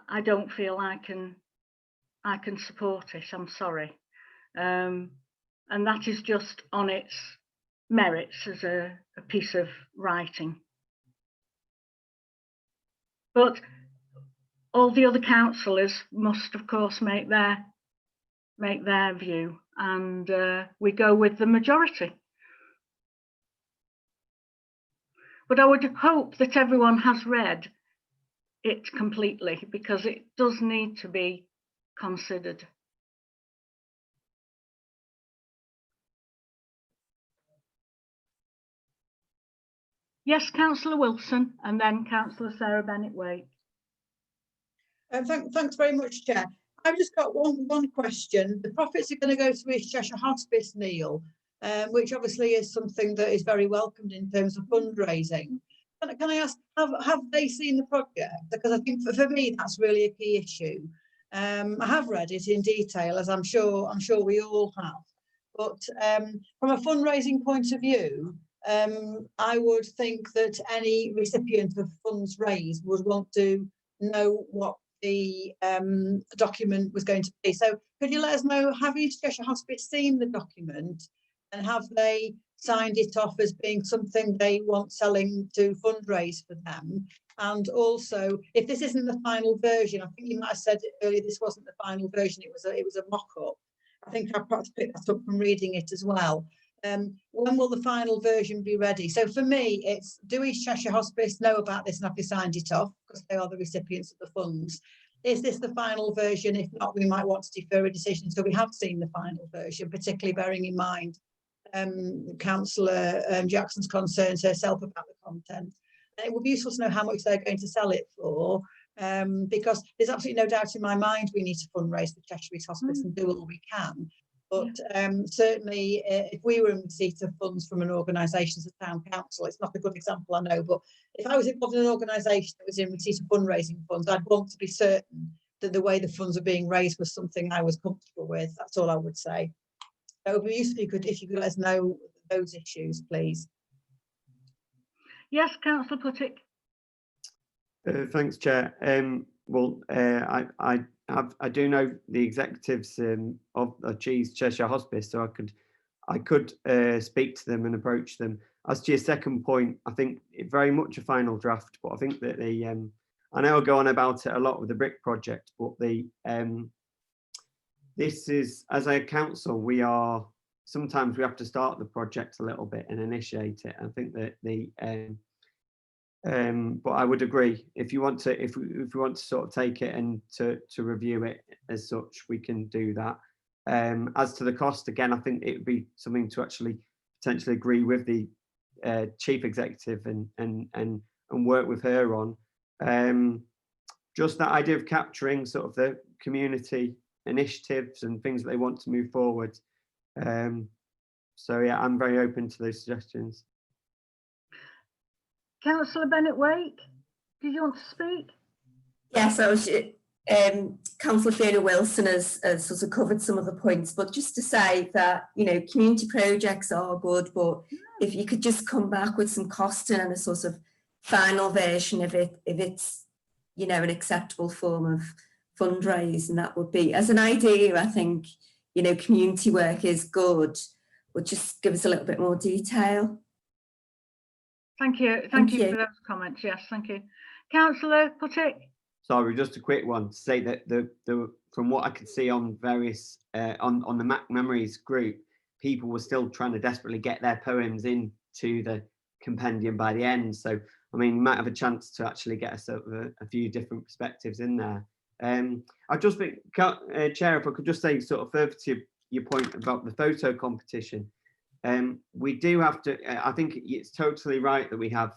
I don't feel I can support it. I'm sorry, and that is just on its merits as a piece of writing. But all the other councillors must, of course, make their view, and we go with the majority. But I would hope that everyone has read it completely, because it does need to be considered. Yes, Councillor Wilson, and then Councillor Sarah Bennett-Waite. Thanks very much, Chair. I've just got one question. The profits are going to go to East Cheshire Hospice, Neil, which obviously is something that is very welcomed in terms of fundraising. Can I ask, have they seen the project? Because I think for me that's really a key issue. I have read it in detail, as I'm sure we all have. But from a fundraising point of view, I would think that any recipient of funds raised would want to know what the document was going to be. So could you let us know, have East Cheshire Hospice seen the document, and have they signed it off as being something they want selling to fundraise for them? And also, if this isn't the final version, I think you might have said earlier this wasn't the final version, it was a mock-up. I think I perhaps picked that up from reading it as well. When will the final version be ready? So for me, it's, do East Cheshire Hospice know about this and have they signed it off, because they are the recipients of the funds? Is this the final version? If not, we might want to defer a decision until we have seen the final version, particularly bearing in mind Councillor Jackson's concerns herself about the content. And it would be useful to know how much they're going to sell it for, because there's absolutely no doubt in my mind we need to fundraise for Cheshire East Hospice and do all we can. But certainly, if we were in receipt of funds from an organisation as a town council, it's not a good example, I know, but if I was involved in an organisation that was in receipt of fundraising funds, I'd want to be certain that the way the funds are being raised was something I was comfortable with. That's all I would say. So it would be useful if you could let us know those issues, please. Yes, Councillor Puttick. Thanks, Chair. Well, I do know the executives of Cheshire Hospice, so I could speak to them and approach them. As to your second point, I think it very much a final draft, but I think that I know I'll go on about it a lot with the brick project, but this is, as a council, sometimes we have to start the project a little bit and initiate it. I think that but I would agree, if you want to, if we want to sort of take it and to review it as such, we can do that. As to the cost, again, I think it would be something to actually potentially agree with the chief executive and work with her on. Just that idea of capturing sort of the community initiatives and things that they want to move forward. So yeah, I'm very open to those suggestions. Councillor Bennett Wake, did you want to speak? Yes, I was. Councillor Fiona Wilson has sort of covered some of the points, but just to say that, you know, community projects are good, but if you could just come back with some costing and a sort of final version of it, if it's, you know, an acceptable form of fundraising, that would be, as an idea, I think, you know, community work is good, but just give us a little bit more detail. Thank you. Thank you for those comments. Yes, thank you. Councillor Puttick. Sorry, just a quick one to say that the from what I could see on various on the Mac Memories group, people were still trying to desperately get their poems into the compendium by the end. So I mean, you might have a chance to actually get a sort of a few different perspectives in there. I just think, Chair, if I could just say sort of further to your point about the photo competition, we do have to. I think it's totally right that we have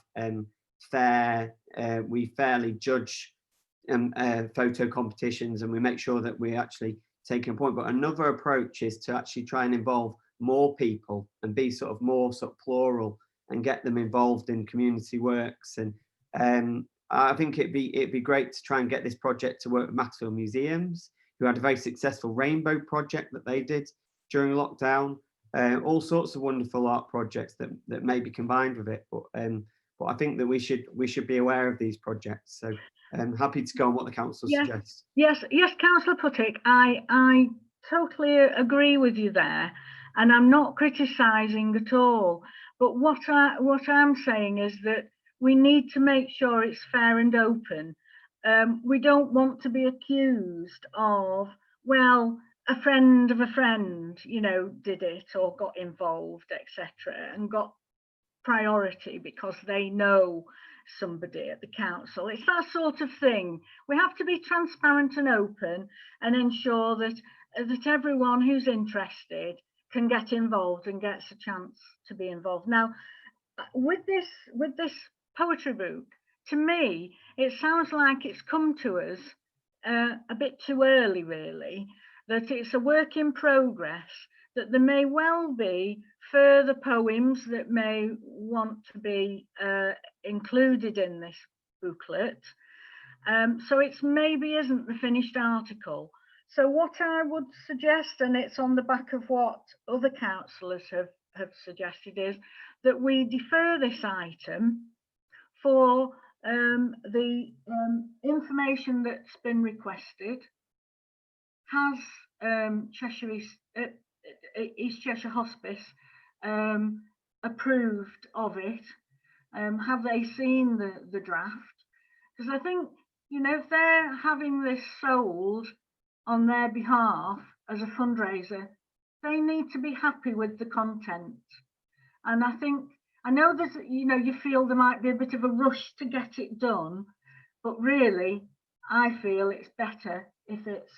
we fairly judge photo competitions, and we make sure that we actually take a point. But another approach is to actually try and involve more people and be sort of more sort of plural and get them involved in community works. And I think it'd be great to try and get this project to work with Maxfield Museums, who had a very successful rainbow project that they did during lockdown. All sorts of wonderful art projects that may be combined with it. But I think that we should be aware of these projects. So I'm happy to go on what the council suggests. Yes, Councillor Puttick, I totally agree with you there, and I'm not criticising at all. But what I'm saying is that we need to make sure it's fair and open. We don't want to be accused of, well, a friend of a friend, you know, did it or got involved, etc., and got priority because they know somebody at the council. It's that sort of thing. We have to be transparent and open and ensure that everyone who's interested can get involved and gets a chance to be involved. Now, with this poetry book, to me, it sounds like it's come to us a bit too early, really, that it's a work in progress, that there may well be further poems that may want to be included in this booklet. So it's maybe isn't the finished article. So what I would suggest, and it's on the back of what other councillors have suggested, is that we defer this item for the information that's been requested. Has East Cheshire Hospice approved of it? Have they seen the draft? Because I think, you know, if they're having this sold on their behalf as a fundraiser, they need to be happy with the content. And I know that, you know, you feel there might be a bit of a rush to get it done, but really, I feel it's better if it's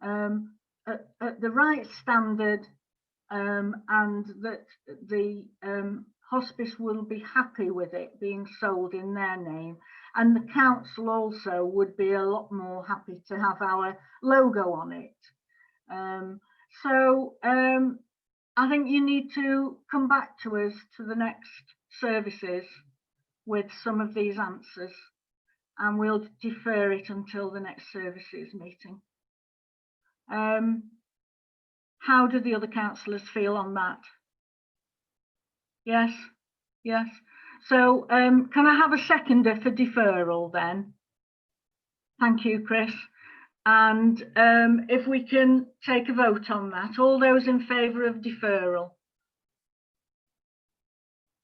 at the right standard, and that the hospice will be happy with it being sold in their name, and the council also would be a lot more happy to have our logo on it. I think you need to come back to us to the next services with some of these answers, and we'll defer it until the next services meeting. How do the other councillors feel on that? Yes. So can I have a seconder for deferral then? Thank you, Chris. And if we can take a vote on that, all those in favour of deferral?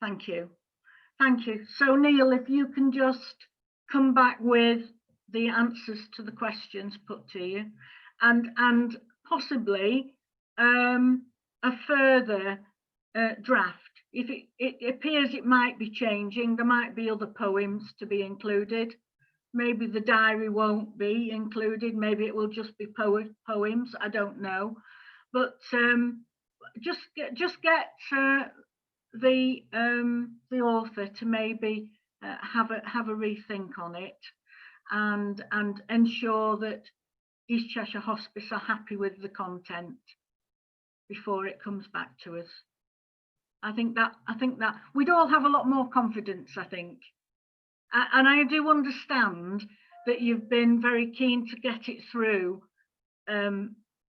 Thank you. So Neil, if you can just come back with the answers to the questions put to you, and possibly a further draft. If it appears it might be changing, there might be other poems to be included. Maybe the diary won't be included. Maybe it will just be poems. I don't know. But just get the author to maybe have a rethink on it, and ensure that East Cheshire Hospice are happy with the content before it comes back to us. I think that we'd all have a lot more confidence, I think. And I do understand that you've been very keen to get it through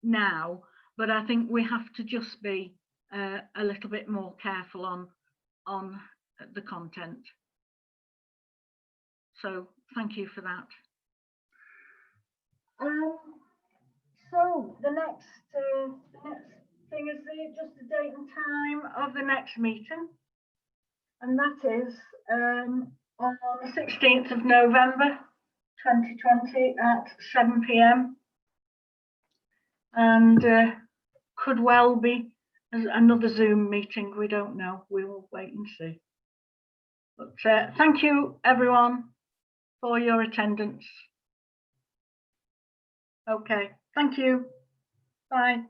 now, but I think we have to just be a little bit more careful on the content. So thank you for that. So the next thing is just the date and time of the next meeting, and that is on the 16th of November 2020 at 7 p.m. and could well be another Zoom meeting. We don't know. We will wait and see. But thank you everyone for your attendance. Okay, thank you. Bye.